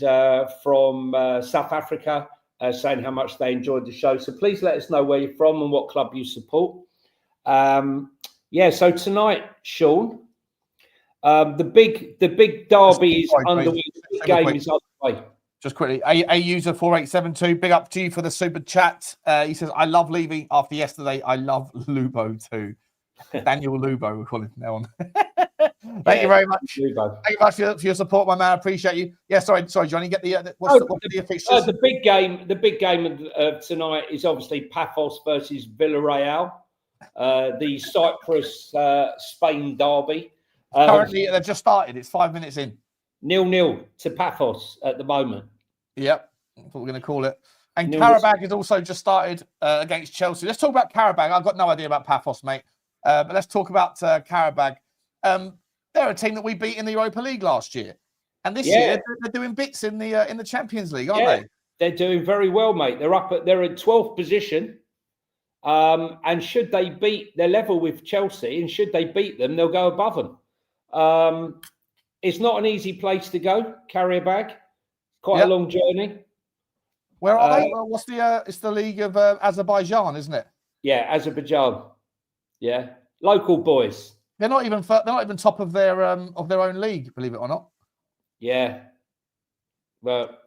from South Africa. Saying how much they enjoyed the show. So please let us know where you're from and what club you support. So tonight, Sean, the big derby is underway. The game is underway. Just quickly, a user 4872, big up to you for the super chat. He says, I love Levy after yesterday. I love Lubo too. Daniel Lubo, we're calling him now on. Thank you very much. Lubo. Thank you much for your support, my man. I appreciate you. Yeah, sorry, Johnny. Get the fixtures? The big game of tonight is obviously Paphos versus Villarreal, the Cyprus Spain derby. Currently, they've just started. It's 5 minutes in. 0-0 to Paphos at the moment. Yep, that's what we're going to call it. And Karabag has also just started against Chelsea. Let's talk about Karabag. I've got no idea about Paphos, mate. But let's talk about Karabag. They're a team that we beat in the Europa League last year, and this year they're doing bits in the Champions League, aren't they? They're doing very well, mate. They're in 12th position, and should they beat, they're level with Chelsea, and should they beat them, they'll go above them. It's not an easy place to go, Karabag. Quite a long journey. Where are they? What's the? It's the League of Azerbaijan, isn't it? Yeah, Azerbaijan. Yeah, local boys. They're not even top of their own league, believe it or not. Yeah. Well,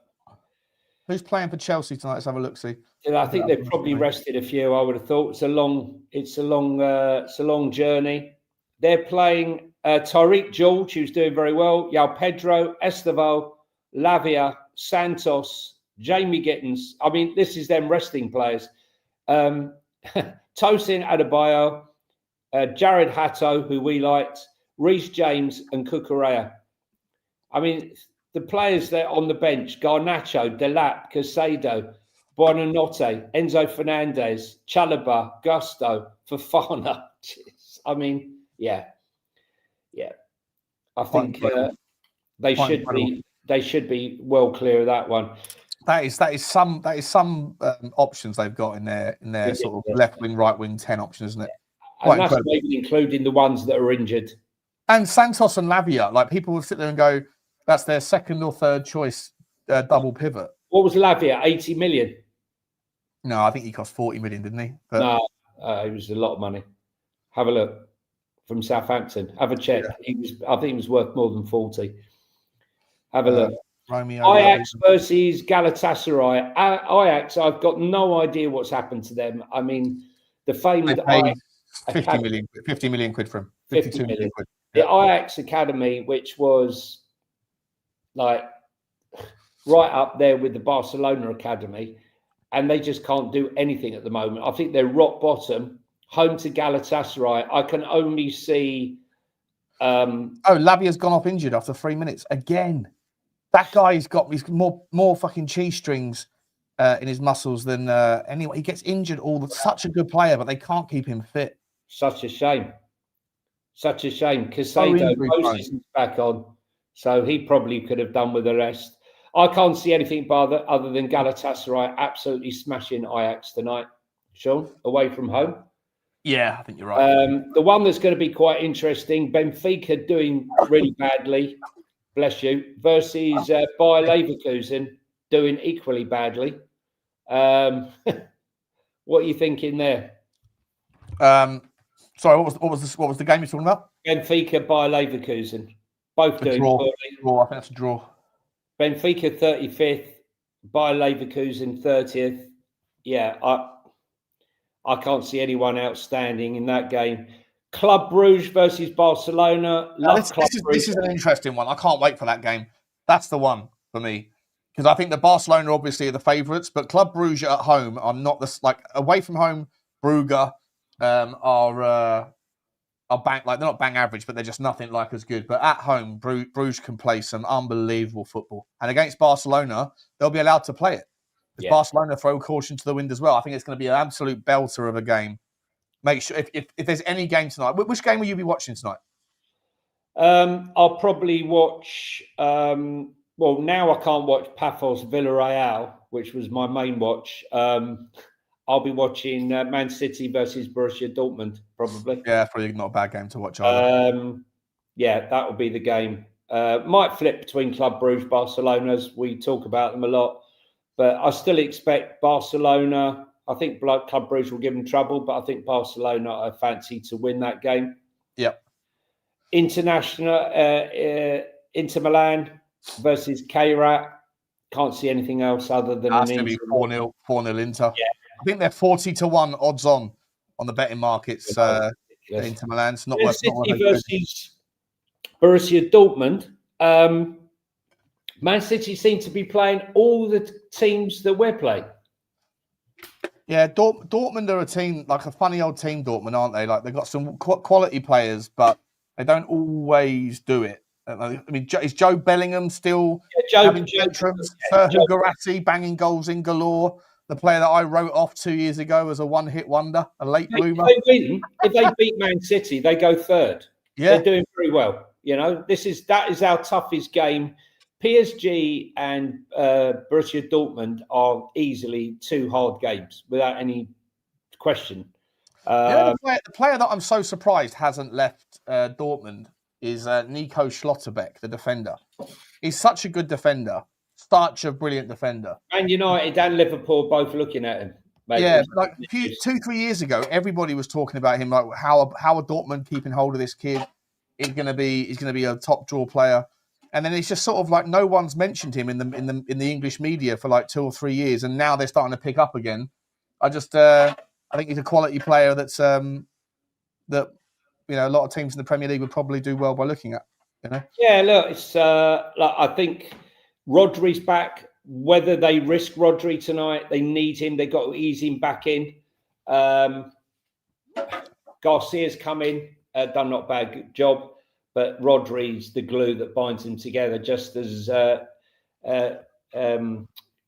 who's playing for Chelsea tonight? Let's have a look. See. I think they've probably rested a few. I would have thought it's a long journey. They're playing Tariq George, who's doing very well. Yao Pedro, Esteval, Lavia, Santos, Jamie Gittins. I mean, this is them resting players. Tosin Adebayo. Jared Hatto, who we liked, Reece James and Cucurella. I mean, the players there on the bench, Garnacho, Delap, Casado, Buonanotte, Enzo Fernandez, Chalobah, Gusto, Fofana. I mean, yeah. I think they should be well clear of that one. That is some options they've got in their sort of left wing, right wing 10 option, isn't it? And that's maybe including the ones that are injured. And Santos and Lavia, like people will sit there and go, that's their second or third choice double pivot. What was Lavia? 80 million? No, I think he cost 40 million, didn't he? But... No, it was a lot of money. Have a look. From Southampton. Have a check. Yeah. I think he was worth more than 40. Have a look. Ajax versus Galatasaray. Ajax, I've got no idea what's happened to them. I mean, the famed Ajax 50 million quid for him. 52 million quid. The Ajax Academy, which was like right up there with the Barcelona Academy, and they just can't do anything at the moment. I think they're rock bottom, home to Galatasaray. I can only see... Lavia's gone off injured after 3 minutes. Again. That guy's got more fucking cheese strings in his muscles than anyone. He gets injured such a good player, but they can't keep him fit. Such a shame. Casado, Moses is back on, so he probably could have done with the rest. I can't see anything other than Galatasaray absolutely smashing Ajax tonight. Sean, away from home. Yeah, I think you're right. The one that's going to be quite interesting, Benfica doing really badly, bless you, versus Bayer Leverkusen doing equally badly. What are you thinking there? Sorry, what was the game you're talking about? Benfica, Bayer Leverkusen, both doing poorly. Draw. I think that's a draw. Benfica 35th, Bayer Leverkusen 30th. Yeah, I can't see anyone outstanding in that game. Club Brugge versus Barcelona. This is an interesting one. I can't wait for that game. That's the one for me. because I think that Barcelona obviously are the favourites, but Club Brugge at home are not away from home. Brugge are bang, like they're not bang average, but they're just nothing like as good. But at home, Bruges can play some unbelievable football, and against Barcelona, they'll be allowed to play it. If Barcelona throw caution to the wind as well, I think it's going to be an absolute belter of a game. Make sure if there's any game tonight, which game will you be watching tonight? I'll probably watch. Well, now I can't watch Paphos Villarreal, which was my main watch. I'll be watching Man City versus Borussia Dortmund, probably. Yeah, probably not a bad game to watch either. Yeah, that will be the game. Might flip between Club Brugge, Barcelona, as we talk about them a lot. But I still expect Barcelona. I think Club Brugge will give them trouble, but I think Barcelona I fancy to win that game. Yep. International, Inter Milan versus Kairat. Can't see anything else other than that's going to be 4-0 Inter. Yeah. I think they're 40-1 odds on the betting markets. Inter Milan's not worth. City versus Borussia Dortmund. Man City seem to be playing all the teams that we're playing. Yeah, Dortmund are a team, like a funny old team, Dortmund, aren't they? Like they've got some quality players, but they don't always do it. I mean, is Joe Bellingham still having tantrums? Sergio Guarati banging goals in galore. The player that I wrote off 2 years ago as a one-hit wonder, a late bloomer. If they beat Man City, they go third. Yeah, they're doing very well. You know, that is our toughest game. PSG and Borussia Dortmund are easily two hard games without any question. The player that I'm so surprised hasn't left Dortmund is Nico Schlotterbeck, the defender. He's such a good defender, such a brilliant defender. And United and Liverpool both looking at him. Maybe. Yeah, like 2-3 years ago, everybody was talking about him. Like how are Dortmund keeping hold of this kid? He's going to be a top draw player. And then it's just sort of like no one's mentioned him in the English media for like 2 or 3 years, and now they're starting to pick up again. I think he's a quality player that's that a lot of teams in the Premier League would probably do well by looking at. Yeah, look, it's I think Rodri's back. Whether they risk Rodri tonight, they need him. They got to ease him back in. Garcia's come in, done not a bad job. But Rodri's the glue that binds them together, just as Granit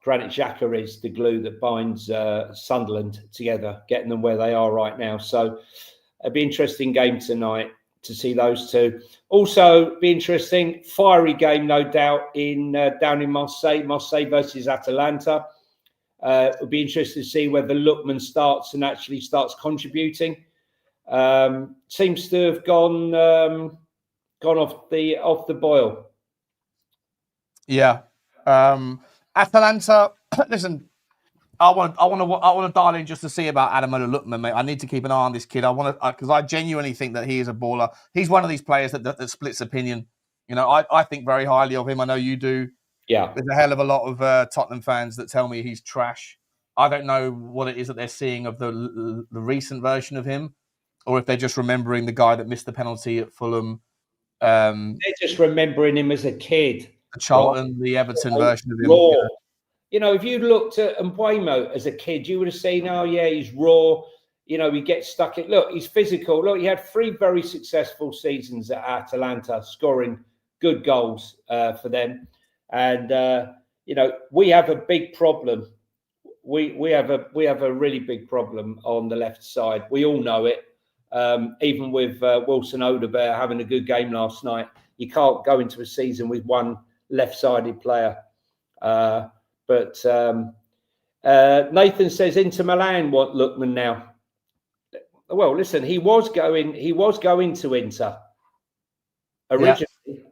Xhaka is the glue that binds Sunderland together, getting them where they are right now. So it'll be an interesting game tonight to see those two. Also, be interesting, fiery game, no doubt, down in Marseille versus Atalanta. It'll be interesting to see whether Lookman starts contributing. Seems to have gone off the boil. Yeah, Atalanta. Listen, I want to dial in just to see about Ademola Lookman, mate. I need to keep an eye on this kid. I want to because I genuinely think that he is a baller. He's one of these players that splits opinion. I think very highly of him. I know you do. Yeah, there's a hell of a lot of Tottenham fans that tell me he's trash. I don't know what it is that they're seeing of the recent version of him, or if they're just remembering the guy that missed the penalty at Fulham. They're just remembering him as a kid. The Charlton, the Everton version of him. Raw. If you looked at Mbuemo as a kid, you would have seen, oh yeah, he's raw. He gets stuck in. Look, he's physical. Look, he had 3 very successful seasons at Atalanta, scoring good goals for them. And we have a big problem. We have a really big problem on the left side. We all know it. Even with Wilson Odegaard having a good game last night, you can't go into a season with one left-sided player. But Nathan says Inter Milan want Lookman now. Well, listen, he was going to Inter originally,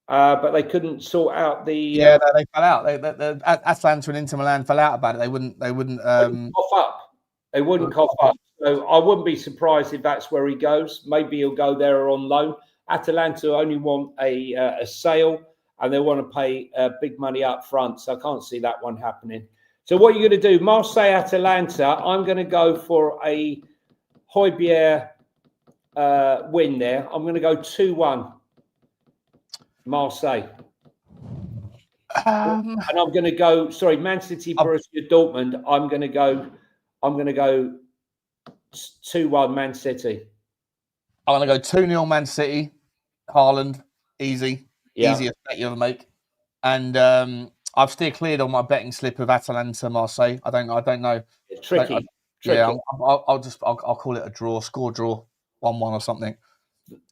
but they couldn't sort out the. They fell out. The Atalanta and Inter Milan fell out about it. They wouldn't cough up. They wouldn't cough up. So I wouldn't be surprised if that's where he goes. Maybe he'll go there on loan. Atalanta only want a sale, and they want to pay big money up front. So I can't see that one happening. So what are you going to do? Marseille, Atalanta. I'm going to go for a Højbjerg win there. I'm going to go 2-1. Marseille. And I'm going to go. Sorry, Man City, Borussia Dortmund. I'm going to go 2-1 Man City. I'm going to go 2-0 Man City. Haaland, easy. Yeah. Easiest bet you ever make. And I've still cleared on my betting slip of Atalanta Marseille. I don't know. It's tricky. Yeah, I'll call it a draw, score draw, 1-1 or something.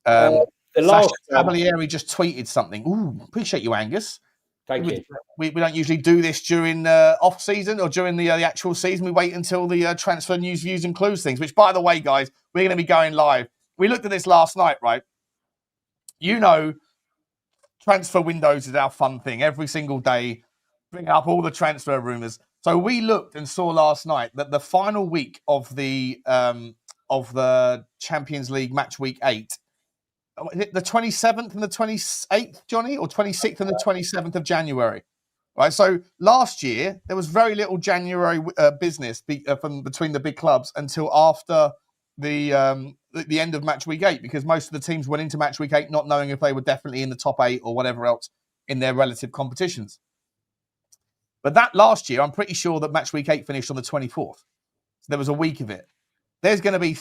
The last Cavalieri just tweeted something. Ooh, appreciate you, Angus. Thank you. We don't usually do this during off season or during the actual season. We wait until the transfer news, views, and clues things. Which, by the way, guys, we're going to be going live. We looked at this last night, right? You know, transfer windows is our fun thing. Every single day, bring up all the transfer rumours. So we looked and saw last night that the final week of the Champions League match week 8, the 27th and the 28th, Johnny, or 26th and the 27th of January, right? So last year there was very little January business from between the big clubs until after the end of match week 8, because most of the teams went into match week 8 not knowing if they were definitely in the top 8 or whatever else in their relative competitions. But that last year, I'm pretty sure that match week 8 finished on the 24th. So there was a week of it. There's going to be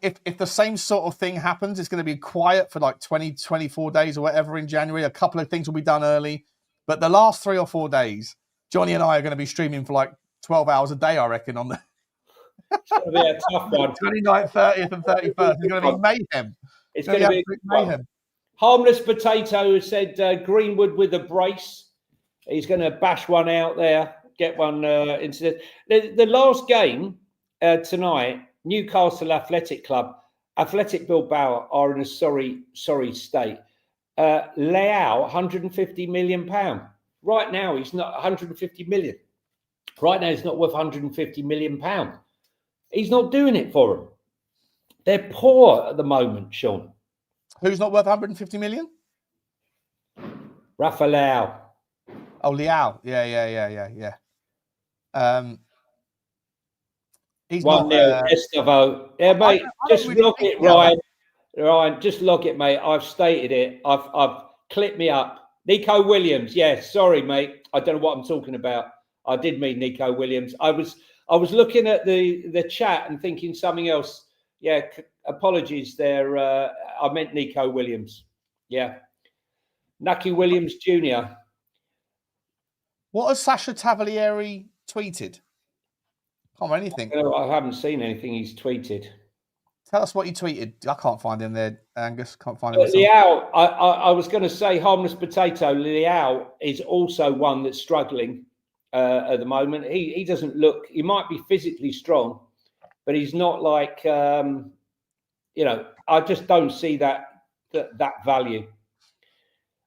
if the same sort of thing happens, it's going to be quiet for like 20, 24 days or whatever in January. A couple of things will be done early. But the last 3 or 4 days, Johnny and I are going to be streaming for like 12 hours a day, I reckon, on the It's going to be a tough one. 29th, 30th and 31st. It's going to be mayhem. It's going to be mayhem. Harmless Potato said Greenwood with a brace. He's going to bash one out there, get one into the last game tonight. Newcastle Athletic Club, Athletic Bilbao are in a sorry state. Leao, 150 million pound. Right now, he's not 150 million. Right now, he's not worth 150 million pound. He's not doing it for them. They're poor at the moment, Sean. Who's not worth 150 million? Rafa Leao. Oh, Leao. Yeah. He's 1-0, Estavo. Yeah, mate, just log it, Ryan. Ryan, just log it, mate. I've stated it. I've clipped me up. Nico Williams. Yeah, sorry, mate. I don't know what I'm talking about. I did mean Nico Williams. I was looking at the chat and thinking something else. Yeah, apologies there. I meant Nico Williams. Yeah. Nucky Williams Jr. What has Sasha Cavalieri tweeted? Can't find anything. I haven't seen anything he's tweeted. Tell us what he tweeted. I can't find him there, Angus. Can't find him. Leao, I was going to say Harmless Potato. Leao is also one that's struggling at the moment. He doesn't look. He might be physically strong, but he's not like I just don't see that value.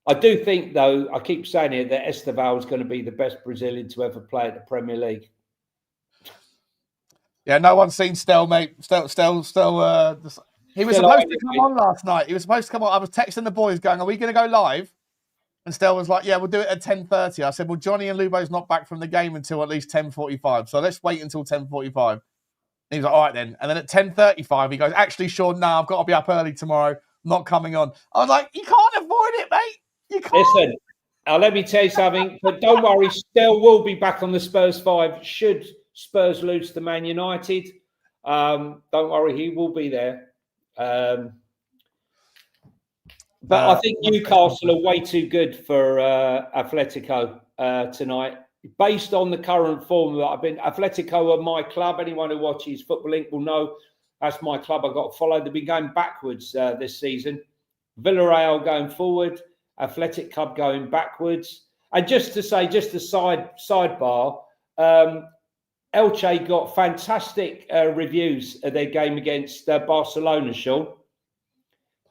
I do think, though, I keep saying it, that Estevao is going to be the best Brazilian to ever play at the Premier League. Yeah, no one's seen Stel, mate. Stel. He was supposed to come on last night. He was supposed to come on. I was texting the boys going, are we going to go live? And Stel was like, yeah, we'll do it at 10:30. I said, well, Johnny and Lubo's not back from the game until at least 10:45. So let's wait until 10:45. And he was like, all right then. And then at 10:35, he goes, actually, Sean, no, I've got to be up early tomorrow. I'm not coming on. I was like, you can't avoid it, mate. You can't. Listen, let me tell you something. But don't worry, Stel will be back on the Spurs 5 should Spurs lose to Man United. Don't worry, he will be there. But I think Newcastle are way too good for Atletico tonight. Based on the current form that I've been, Atletico are my club. Anyone who watches Football Link will know that's my club. I've got to follow. They've been going backwards this season. Villarreal going forward, Athletic Club going backwards. And just to say, just a sidebar, Elche got fantastic reviews of their game against Barcelona, Sean.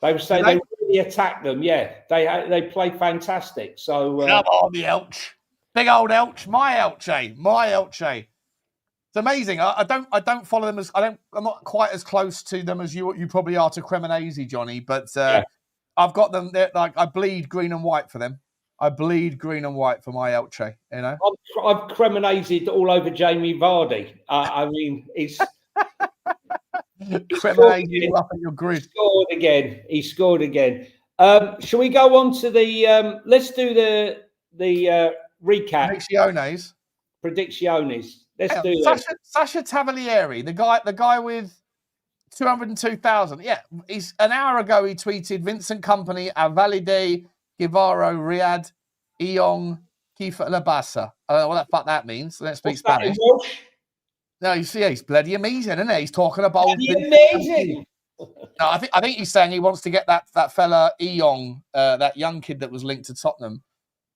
They were saying they really attacked them. Yeah, they played fantastic. So come on, the Elche, big old Elche, my Elche. It's amazing. I don't follow them I'm not quite as close to them as you probably are to Cremonese, Johnny. But I've got them there. Like I bleed green and white for them. I bleed green and white for my Elche, you know. I've Cremonese all over Jamie Vardy. I mean, he's Cremonese up at your grid. He scored again. Shall we go on to the? Let's do the recap. Predicciones. Let's do that. Sasha Tavalieri, the guy with 202,000. Yeah, he's an hour ago he tweeted Vincent Company, Avalide, Guevaro, Riyadh, Eong, Kifa Labasa. I don't know what the fuck that means. Let's speak Spanish. No, you see, he's bloody amazing, isn't he? He's talking about amazing. No, I think he's saying he wants to get that fella Eong, that young kid that was linked to Tottenham,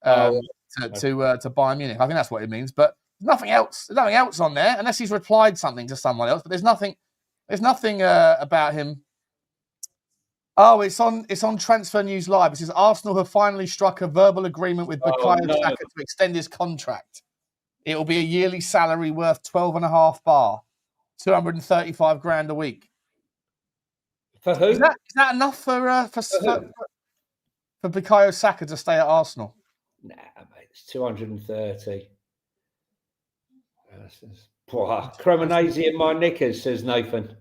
to Bayern Munich. I think that's what it means. But nothing else. There's nothing else on there unless he's replied something to someone else. But there's nothing. There's nothing about him. Oh, it's on Transfer News Live. It says Arsenal have finally struck a verbal agreement with Bukayo Saka to extend his contract. It will be a yearly salary worth 12.5 bar, 235 grand a week. For who? Is that enough for Bukayo Saka to stay at Arsenal? Nah, mate, it's 230. Cremonese in my knickers, says Nathan.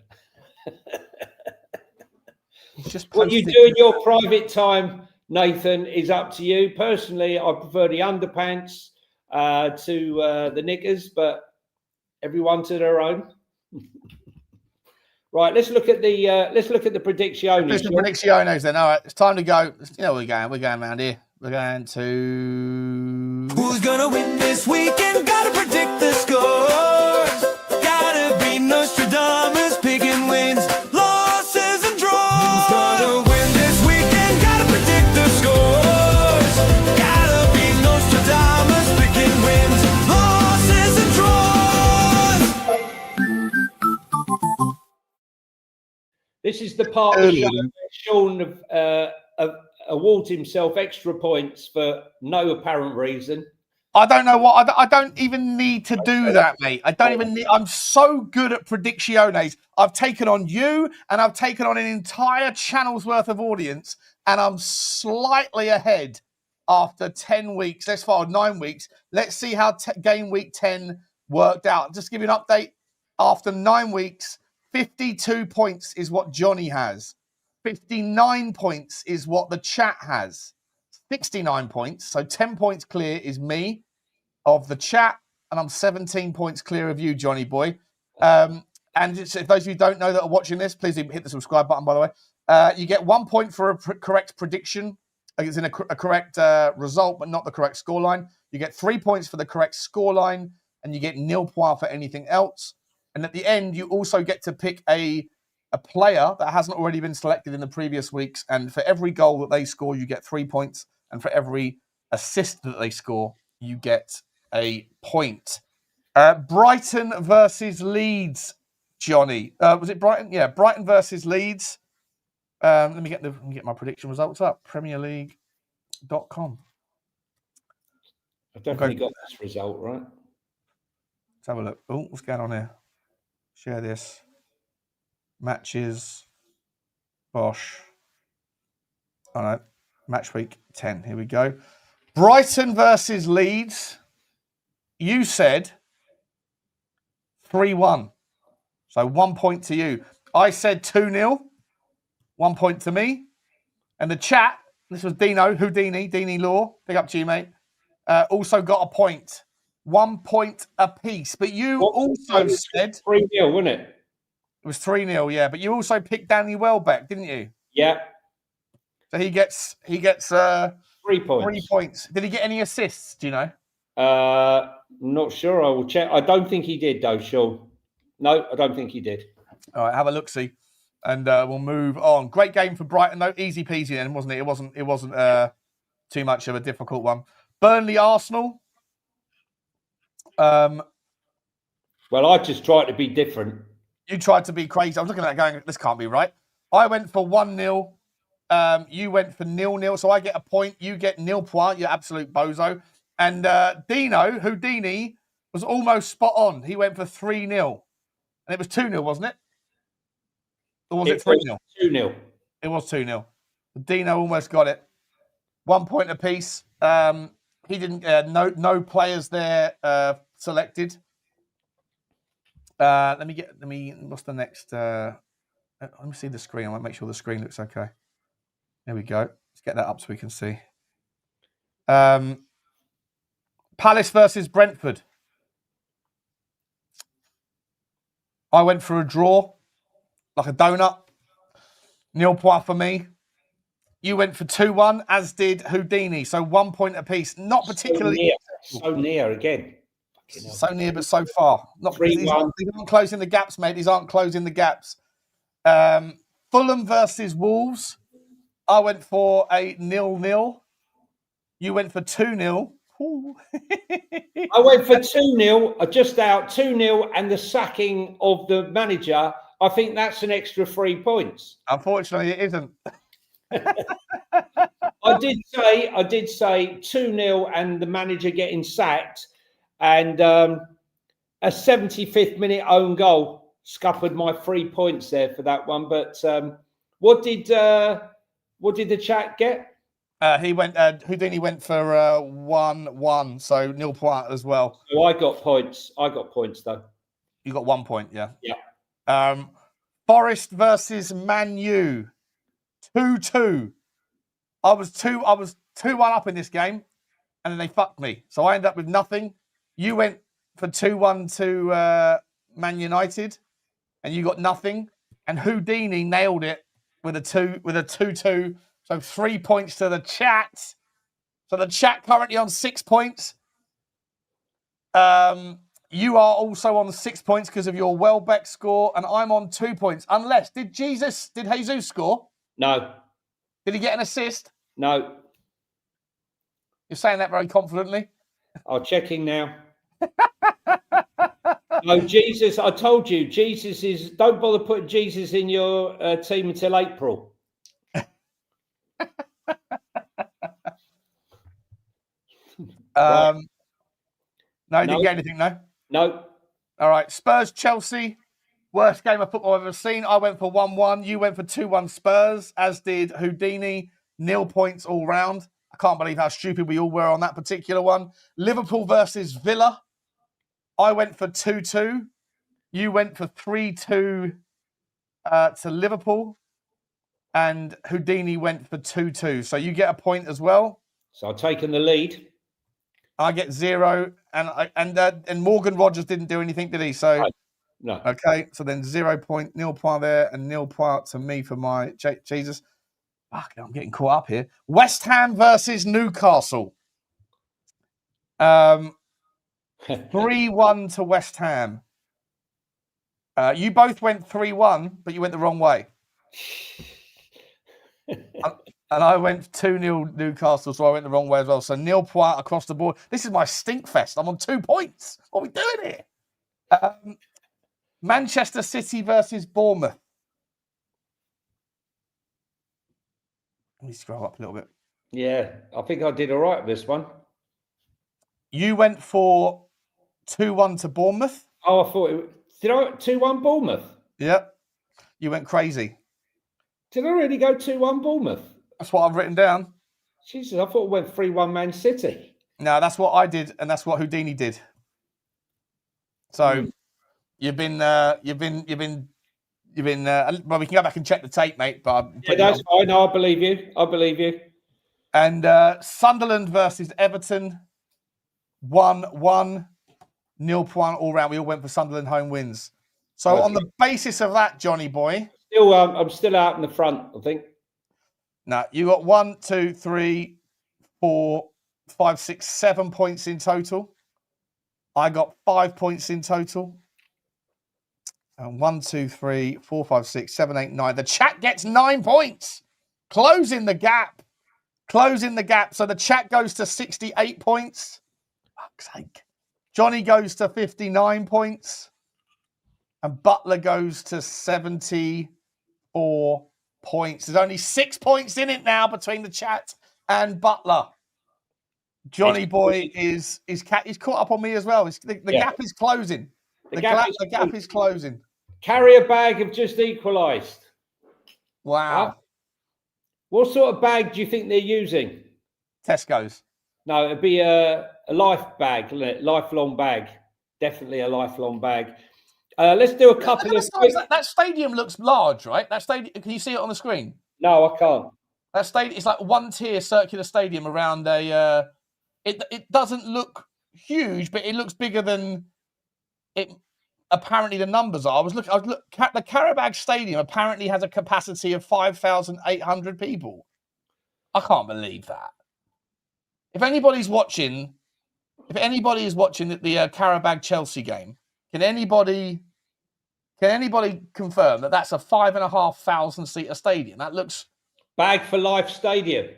What you do in your private time, Nathan, is up to you. Personally, I prefer the underpants to the knickers, but everyone to their own. Right, let's look at the predicciones. Let's look at the predicciones then. All right, it's time to go. You know where we're going. We're going around here. We're going to who's gonna win this weekend? Gotta predict the scores. Gotta be Nostradamus, picking wins, losses, and draws. Who's gonna win this weekend? Gotta predict the scores. Gotta be Nostradamus, picking wins, losses, and draws. This is the part of the show where Sean awards himself extra points for no apparent reason. I don't know what. I don't even need to do that, mate. I don't even need. I'm so good at predicciones. I've taken on you, and I've taken on an entire channel's worth of audience, and I'm slightly ahead after 10 weeks. Let's follow 9 weeks. Let's see how game week 10 worked out. Just to give you an update. After 9 weeks, 52 points is what Jonny has. 59 points is what the chat has. 69 points. So 10 points clear is me of the chat. And I'm 17 points clear of you, Jonny boy. And if those of you who don't know that are watching this, please hit the subscribe button, by the way. You get 1 point for a correct prediction. It's in a correct result, but not the correct scoreline. You get 3 points for the correct scoreline. And you get 0 points for anything else. And at the end, you also get to pick a player that hasn't already been selected in the previous weeks. And for every goal that they score, you get 3 points. And for every assist that they score, you get a point. Brighton versus Leeds, Jonny. Was it Brighton? Yeah, Brighton versus Leeds. Let me get my prediction results up. PremierLeague.com. I've definitely got this result, right? Let's have a look. Oh, what's going on here? Share this. Matches. Bosh. Oh no. Match week 10. Here we go. Brighton versus Leeds. You said 3-1. So 1 point to you. I said 2-0. 1 point to me. And the chat, this was Dino, Deanie Law. Big up to you, mate. Also got a point. 1 point apiece. But you also said 3-0, wasn't it? It was 3-0, yeah. But you also picked Danny Welbeck, didn't you? Yeah. So he gets 3 points. 3 points. Did he get any assists? Do you know? Not sure. I will check. I don't think he did, though, Sean. No, I don't think he did. All right, have a look, see, and we'll move on. Great game for Brighton, though. Easy peasy, then, wasn't it? It wasn't too much of a difficult one. Burnley, Arsenal. Well, I just tried to be different. You tried to be crazy. I was looking at that going, this can't be right. I went for 1-0. You went for 0-0, so I get a point. You get 0 points. You absolute bozo. And Dino, Houdini, was almost spot on. He went for 3-0. And it was 2-0, wasn't it? Or was it 3-0? 2-0. It was 2-0. Dino almost got it. 1 point apiece. He didn't. No players there selected. Let me. What's the next? Let me see the screen. I want to make sure the screen looks okay. There we go. Let's get that up so we can see. Palace versus Brentford. I went for a draw, like a donut. 0 point for me. You went for 2-1, as did Houdini. So 1 point apiece. Not particularly. So near again. So near, but so far. Not because these aren't closing the gaps, mate. These aren't closing the gaps. Fulham versus Wolves. I went for a 0-0. You went for 2-0. I went for 2-0, just out 2-0, and the sacking of the manager. I think that's an extra 3 points. Unfortunately, it isn't. I did say 2-0 and the manager getting sacked, and a 75th minute own goal scuppered my 3 points there for that one. But what did the chat get? He went. Houdini went for 1-1, so 0 point as well. So I got points. Though. You got 1 point, yeah. Yeah. Forest versus Man U, 2-2. I was 2-1 up in this game, and then they fucked me. So I ended up with nothing. You went for 2-1 to Man United, and you got nothing. And Houdini nailed it with a 2-2. So 3 points to the chat. So the chat currently on 6 points. You are also on 6 points because of your Welbeck score, and I'm on 2 points. Unless, did Jesus score? No. Did he get an assist? No. You're saying that very confidently. I'm checking now. No, Jesus, I told you, Jesus is, don't bother putting Jesus in your team until April. Right. No, you didn't get anything, no? No. All right, Spurs, Chelsea. Worst game of football I've ever seen. I went for 1-1. You went for 2-1 Spurs, as did Houdini. 0 points all round. I can't believe how stupid we all were on that particular one. Liverpool versus Villa. I went for 2-2. You went for 3-2 to Liverpool. And Houdini went for 2-2. So you get a point as well. So I've taken the lead. I get 0. And Morgan Rogers didn't do anything, did he? So no. Okay, so then 0 point, 0 point there, and 0 point to me for my Jesus. Fuck, I'm getting caught up here. West Ham versus Newcastle. 3-1 to West Ham. You both went 3-1, but you went the wrong way. And I went 2-0 Newcastle, so I went the wrong way as well. So 0 point across the board. This is my stink fest. I'm on 2 points. What are we doing here? Manchester City versus Bournemouth. Let me scroll up a little bit. Yeah, I think I did all right with this one. You went for 2-1 to Bournemouth. Oh, I thought did I 2-1 Bournemouth? Yep. You went crazy. Did I really go 2-1 Bournemouth? That's what I've written down. Jesus, I thought it went 3-1 Man City. No, that's what I did, and that's what Houdini did. So you've been. Well, we can go back and check the tape, mate. But yeah, that's fine. No, I believe you. And Sunderland versus Everton, 1-1, 0 point all round. We all went for Sunderland home wins. So on the basis of that, Johnny boy, I'm still out in the front, I think. No, you got 1, 2, 3, 4, 5, 6, 7 points in total. I got 5 points in total. And 1, 2, 3, 4, 5, 6, 7, 8, 9. The chat gets 9 points. Closing the gap. So the chat goes to 68 points. Fuck's sake. Johnny goes to 59 points. And Butler goes to 74 points. There's only 6 points in it now between the chat and Butler. Johnny boy is caught up on me as well. The gap is closing. The gap is closing. Carrier bag have just equalised. Wow. What sort of bag do you think they're using? Tesco's. No, it'd be a life bag, lifelong bag. Definitely a lifelong bag. Let's do a couple of... That stadium looks large, right? That stadium. Can you see it on the screen? No, I can't. That stadium, it's like one tier circular stadium around a... It doesn't look huge, but it looks bigger than it. Apparently, the numbers are. The Qarabag Stadium apparently has a capacity of 5,800 people. I can't believe that. If anybody is watching the Qarabag Chelsea game, can anybody confirm that that's a 5,500 seater stadium? That looks Bag for Life Stadium.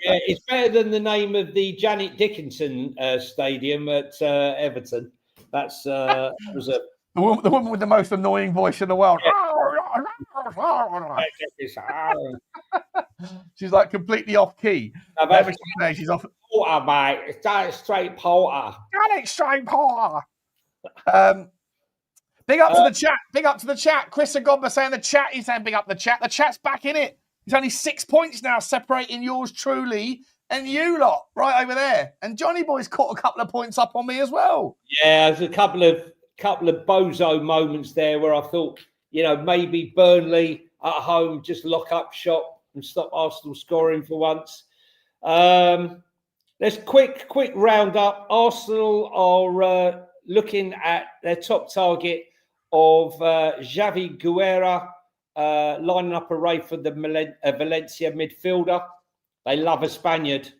Yeah, it's better than the name of the Janet Dickinson Stadium at Everton. That's was a the woman with the most annoying voice in the world. She's like completely off key. She's off. Porter, mate. It's Janet Straight Porter. Janet Straight Porter. Big up to the chat. Big up to the chat. Chris and Godber saying the chat. He's saying big up the chat. The chat's back in it. It's only 6 points now separating yours truly and you lot right over there. And Johnny Boy's caught a couple of points up on me as well. Yeah, there's a couple of bozo moments there where I thought, maybe Burnley at home just lock up shop and stop Arsenal scoring for once. Let's quick round up. Arsenal are looking at their top target of Xavi Guerra. Lining up a raid for the Valencia midfielder. They love a Spaniard.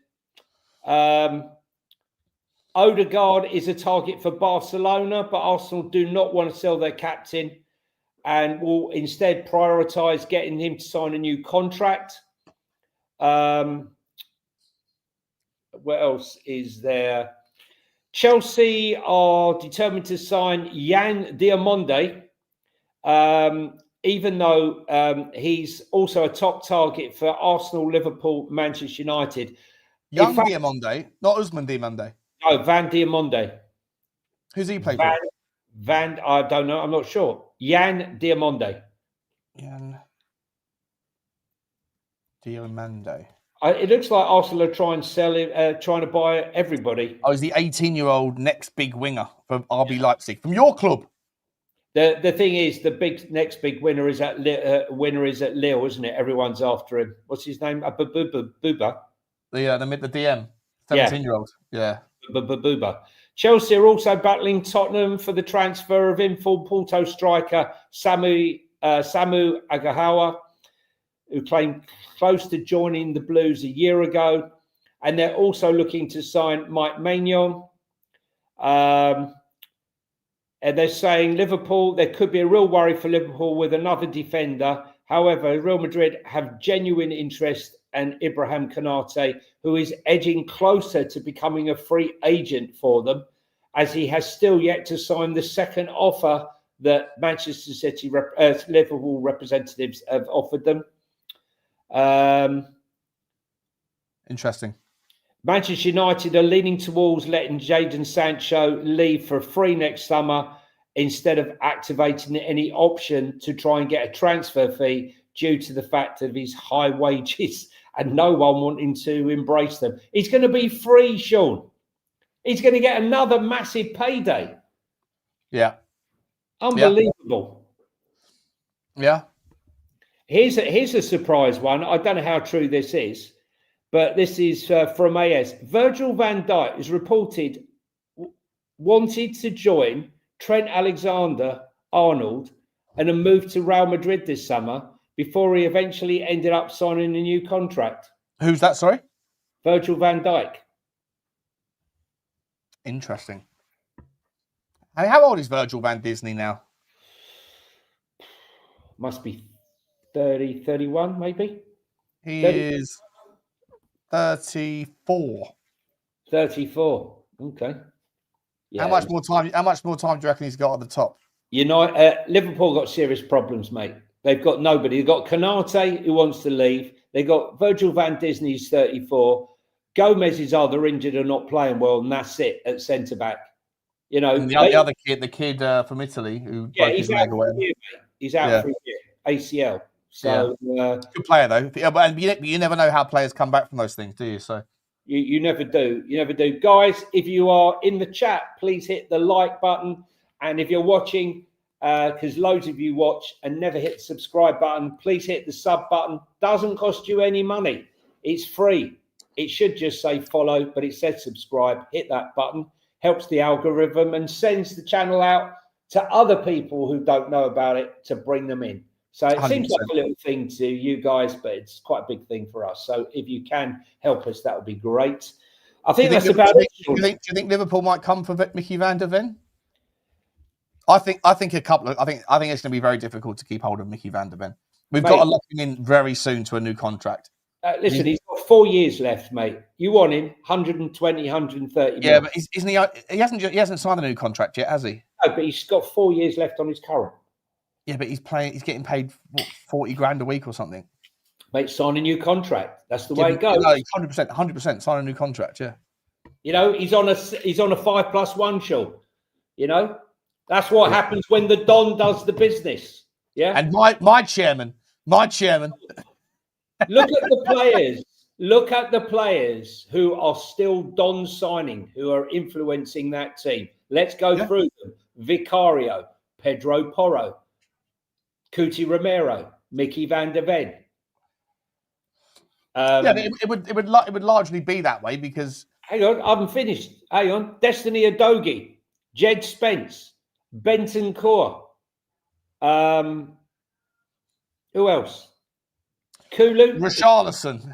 Odegaard is a target for Barcelona, but Arsenal do not want to sell their captain and will instead prioritise getting him to sign a new contract. What else is there? Chelsea are determined to sign Yan Diamonde. Even though he's also a top target for Arsenal, Liverpool, Manchester United. Young Diamonde, not Usman Diamonde. No, Van Diamonde. Who's he played for? I don't know. I'm not sure. Yan Diamonde. Yan Diamonde. It looks like Arsenal are trying to buy everybody. Oh, he's the 18-year-old next big winger from RB Leipzig, from your club. The thing is, the next big winner is at Lille, isn't it? Everyone's after him. What's his name? Booba. The DM, 17-year-old. Yeah. Booba. Chelsea are also battling Tottenham for the transfer of informed Porto striker Samu Agahawa, who came close to joining the Blues a year ago, and they're also looking to sign Mike Maignan. And they're saying Liverpool, there could be a real worry for Liverpool with another defender. However, Real Madrid have genuine interest in Ibrahim Konate, who is edging closer to becoming a free agent for them, as he has still yet to sign the second offer that Manchester City Liverpool representatives have offered them. Interesting. Manchester United are leaning towards letting Jadon Sancho leave for free next summer instead of activating any option to try and get a transfer fee due to the fact of his high wages and no one wanting to embrace them. He's going to be free, Sean. He's going to get another massive payday. Yeah. Unbelievable. Yeah. Here's a surprise one. I don't know how true this is, but this is from AS. Virgil van Dijk is reported wanted to join Trent Alexander-Arnold and a move to Real Madrid this summer before he eventually ended up signing a new contract. Who's that, sorry? Virgil van Dijk. Interesting. How old is Virgil van Disney now? Must be 30, 31 maybe. He is 34. 34. Okay. Yeah. How much more time do you reckon he's got at the top? Liverpool got serious problems, mate. They've got nobody. They've got Konate, who wants to leave. They got Virgil van Disney, who's 34. Gomez is either injured or not playing well, and that's it at centre back. And the other kid, from Italy, who broke his leg away. He's out for a year, ACL. So good player though. But you never know how players come back from those things, do you? So you never do. You never do, guys. If you are in the chat, please hit the like button, and if you're watching, because loads of you watch and never hit the subscribe button, please hit the sub button. Doesn't cost you any money. It's free. It should just say follow, but it says subscribe. Hit that button. Helps the algorithm and sends the channel out to other people who don't know about it to bring them in. So it 100%. seems like a little thing to you guys, but it's quite a big thing for us. So if you can help us, that would be great. I think that's about it. Do you think Liverpool might come for Mickey van der Ven? I think a couple of. I think it's going to be very difficult to keep hold of Mickey van der Ven. We've got to lock him in very soon to a new contract. Listen, he's got 4 years left, mate. You want him 120, 130. Yeah, but isn't he? He hasn't signed a new contract yet, has he? No, but he's got 4 years left on his current. Yeah, but he's getting paid 40 grand a week or something. Mate, sign a new contract. That's the way it goes. No, 100% sign a new contract. Yeah. You know, he's on a 5+1 show. You know, that's what happens when the Don does the business. Yeah. And my chairman. Look at the players. Look at the players who are still Don signing, who are influencing that team. Let's go through them. Vicario, Pedro Porro, Cuti Romero, Mickey van der Ven. It would largely be that way because. Hang on, I haven't finished. Hang on. Destiny Adogi, Jed Spence, Benton Core. Who else? Kulu? Richarlison.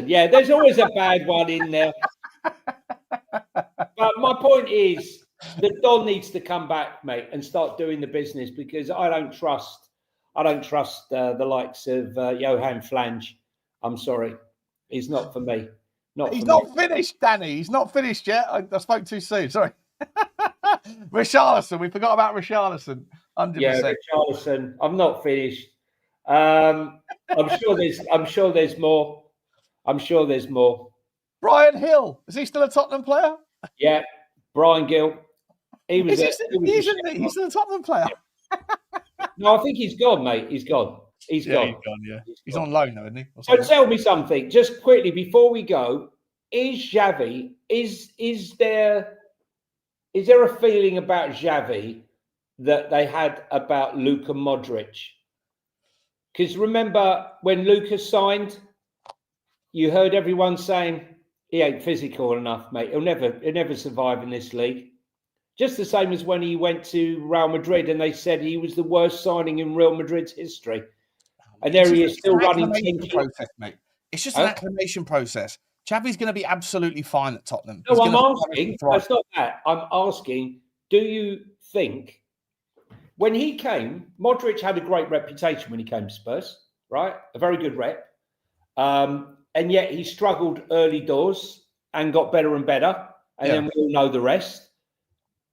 Yeah, there's always a bad one in there. But my point is the Don needs to come back, mate, and start doing the business because I don't trust the likes of Johan Flange. I'm sorry. He's not for me. He's not finished, Danny. He's not finished yet. I spoke too soon. Sorry. Richarlison. We forgot about Richarlison. 100%. Yeah, Richarlison. I'm not finished. I'm sure there's more. Brian Hill. Is he still a Tottenham player? Yeah. Brian Gill. He's still a Tottenham player. No, I think he's gone, mate. He's gone. He's gone. He's on loan though, isn't he? So tell me something, just quickly before we go. Is Xavi, is there a feeling about Xavi that they had about Luka Modric? Because remember when Luka signed, you heard everyone saying he ain't physical enough, mate. He'll never survive in this league. Just the same as when he went to Real Madrid and they said he was the worst signing in Real Madrid's history. And there he is still running. Process, mate. It's just an acclimation process. Xavi's going to be absolutely fine at Tottenham. No, I'm asking. That's not that. I'm asking, do you think when he came, Modric had a great reputation when he came to Spurs, right? A very good rep. And yet he struggled early doors and got better and better. And then we all know the rest.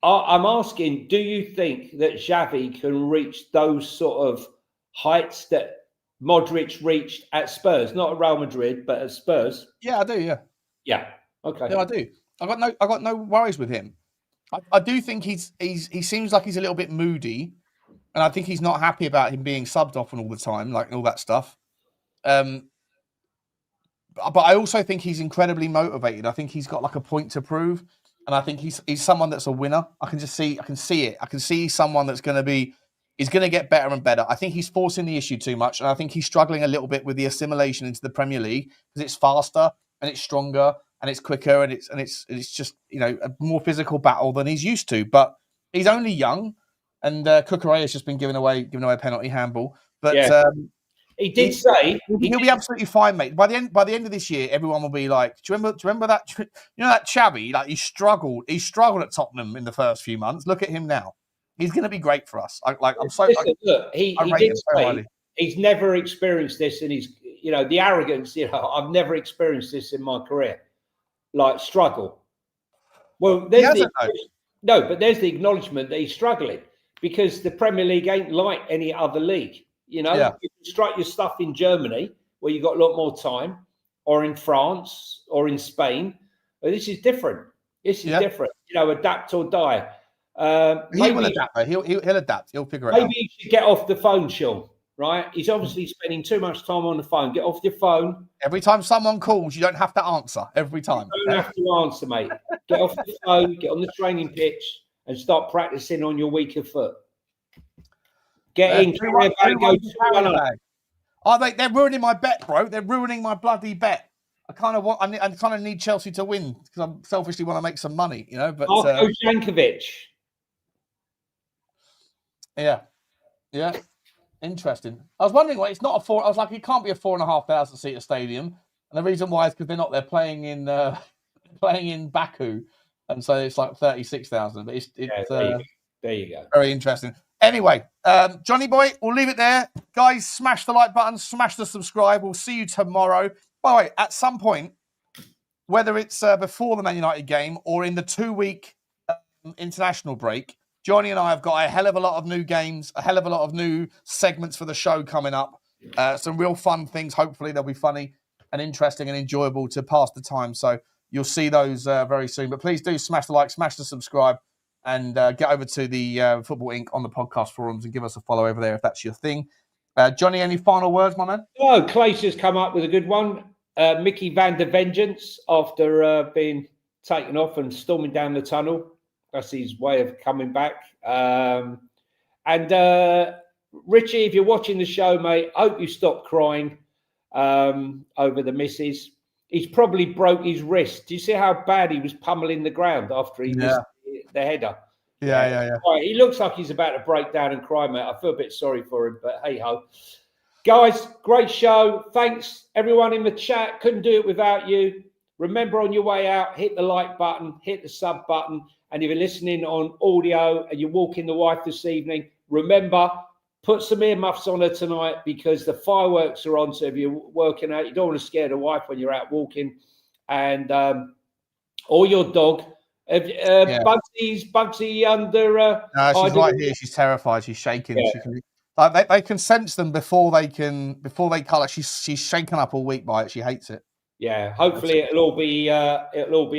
I'm asking, do you think that Xavi can reach those sort of heights that Modric reached at Spurs, not at Real Madrid, but at Spurs? Yeah, I do. Yeah. Okay. Yeah, I do. I got no worries with him. I do think he seems like he's a little bit moody, and I think he's not happy about him being subbed often all the time, like all that stuff. But I also think he's incredibly motivated. I think he's got like a point to prove, and I think he's someone that's a winner. I can see it. I can see someone that's going to get better and better. I think he's forcing the issue too much, and I think he's struggling a little bit with the assimilation into the Premier League because it's faster and it's stronger and it's quicker and it's just a more physical battle than he's used to. But he's only young, and Cucurella has just been giving away a penalty handball. But he did say he'll be absolutely fine, mate. By the end of this year, everyone will be like, "Do you remember that? That Xavi? Like he struggled at Tottenham in the first few months. Look at him now. He's going to be great for us." He did say he's never experienced this, and he's the arrogance. I've never experienced this in my career, like struggle. Well, there's there's the acknowledgement that he's struggling because the Premier League ain't like any other league. You can strike your stuff in Germany where you got a lot more time, or in France, or in Spain. But this is different. Different. Adapt or die. He will adapt. He'll adapt. He'll figure it out. Maybe you should get off the phone, Sean. Right? He's obviously spending too much time on the phone. Get off your phone. Every time someone calls, you don't have to answer. Every time. You don't have to answer, mate. Get off the phone. Get on the training pitch and start practicing on your weaker foot. Get in. They're ruining my bet, bro. They're ruining my bloody bet. I kind of need Chelsea to win because I selfishly want to make some money, you know. But Marko Jankovic. yeah, interesting. I was wondering why it's not a 4. I was like, it can't be a 4,500 seater stadium, and the reason why is because they're not. They're playing in Baku, and so it's like 36,000. But it's there you go. Very interesting. Anyway, Johnny boy, we'll leave it there, guys. Smash the like button, smash the subscribe. We'll see you tomorrow. By the way, at some point, whether it's before the Man United game or in the 2-week international break, Johnny and I have got a hell of a lot of new games, a hell of a lot of new segments for the show coming up. Some real fun things. Hopefully, they'll be funny and interesting and enjoyable to pass the time. So you'll see those very soon. But please do smash the like, smash the subscribe, and get over to the Football Inc. on the podcast forums and give us a follow over there if that's your thing. Johnny, any final words, my man? Oh, Clace has come up with a good one. Mickey van der Vengeance, after being taken off and storming down the tunnel. That's his way of coming back. And Richie, if you're watching the show, mate, I hope you stop crying over the misses. He's probably broke his wrist. Do you see how bad he was pummeling the ground after he missed the header? Yeah. Right, he looks like he's about to break down and cry, mate. I feel a bit sorry for him, but hey-ho. Guys, great show. Thanks, everyone in the chat. Couldn't do it without you. Remember, on your way out, hit the like button, hit the sub button. And if you're listening on audio and you're walking the wife this evening, remember, put some earmuffs on her tonight because the fireworks are on. So if you're working out, you don't want to scare the wife when you're out walking. And or your dog. Bugsy under... no, she's right here. She's terrified. She's shaking. Yeah. She can... they can sense them before they colour. She's shaken up all week by it. She hates it. Yeah, hopefully it'll all be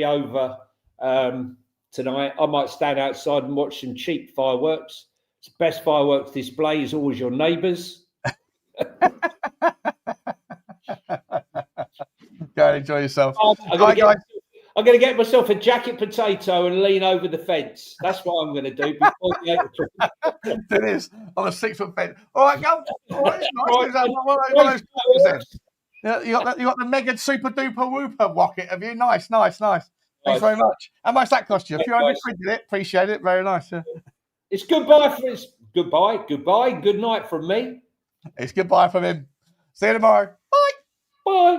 over tonight. I might stand outside and watch some cheap fireworks. It's the best fireworks display is always your neighbours. Go enjoy yourself. I'm going to get myself a jacket potato and lean over the fence. That's what I'm going to do before the 8th. It is on a 6-foot fence. All right, go. All right, nice. Yeah, you got the mega super duper whooper rocket, have you? Nice. Thanks very much. How much that cost you? A few hundred quid, did it? Appreciate it. Very nice. Yeah. It's goodbye. Goodbye. Good night from me. It's goodbye from him. See you tomorrow. Bye.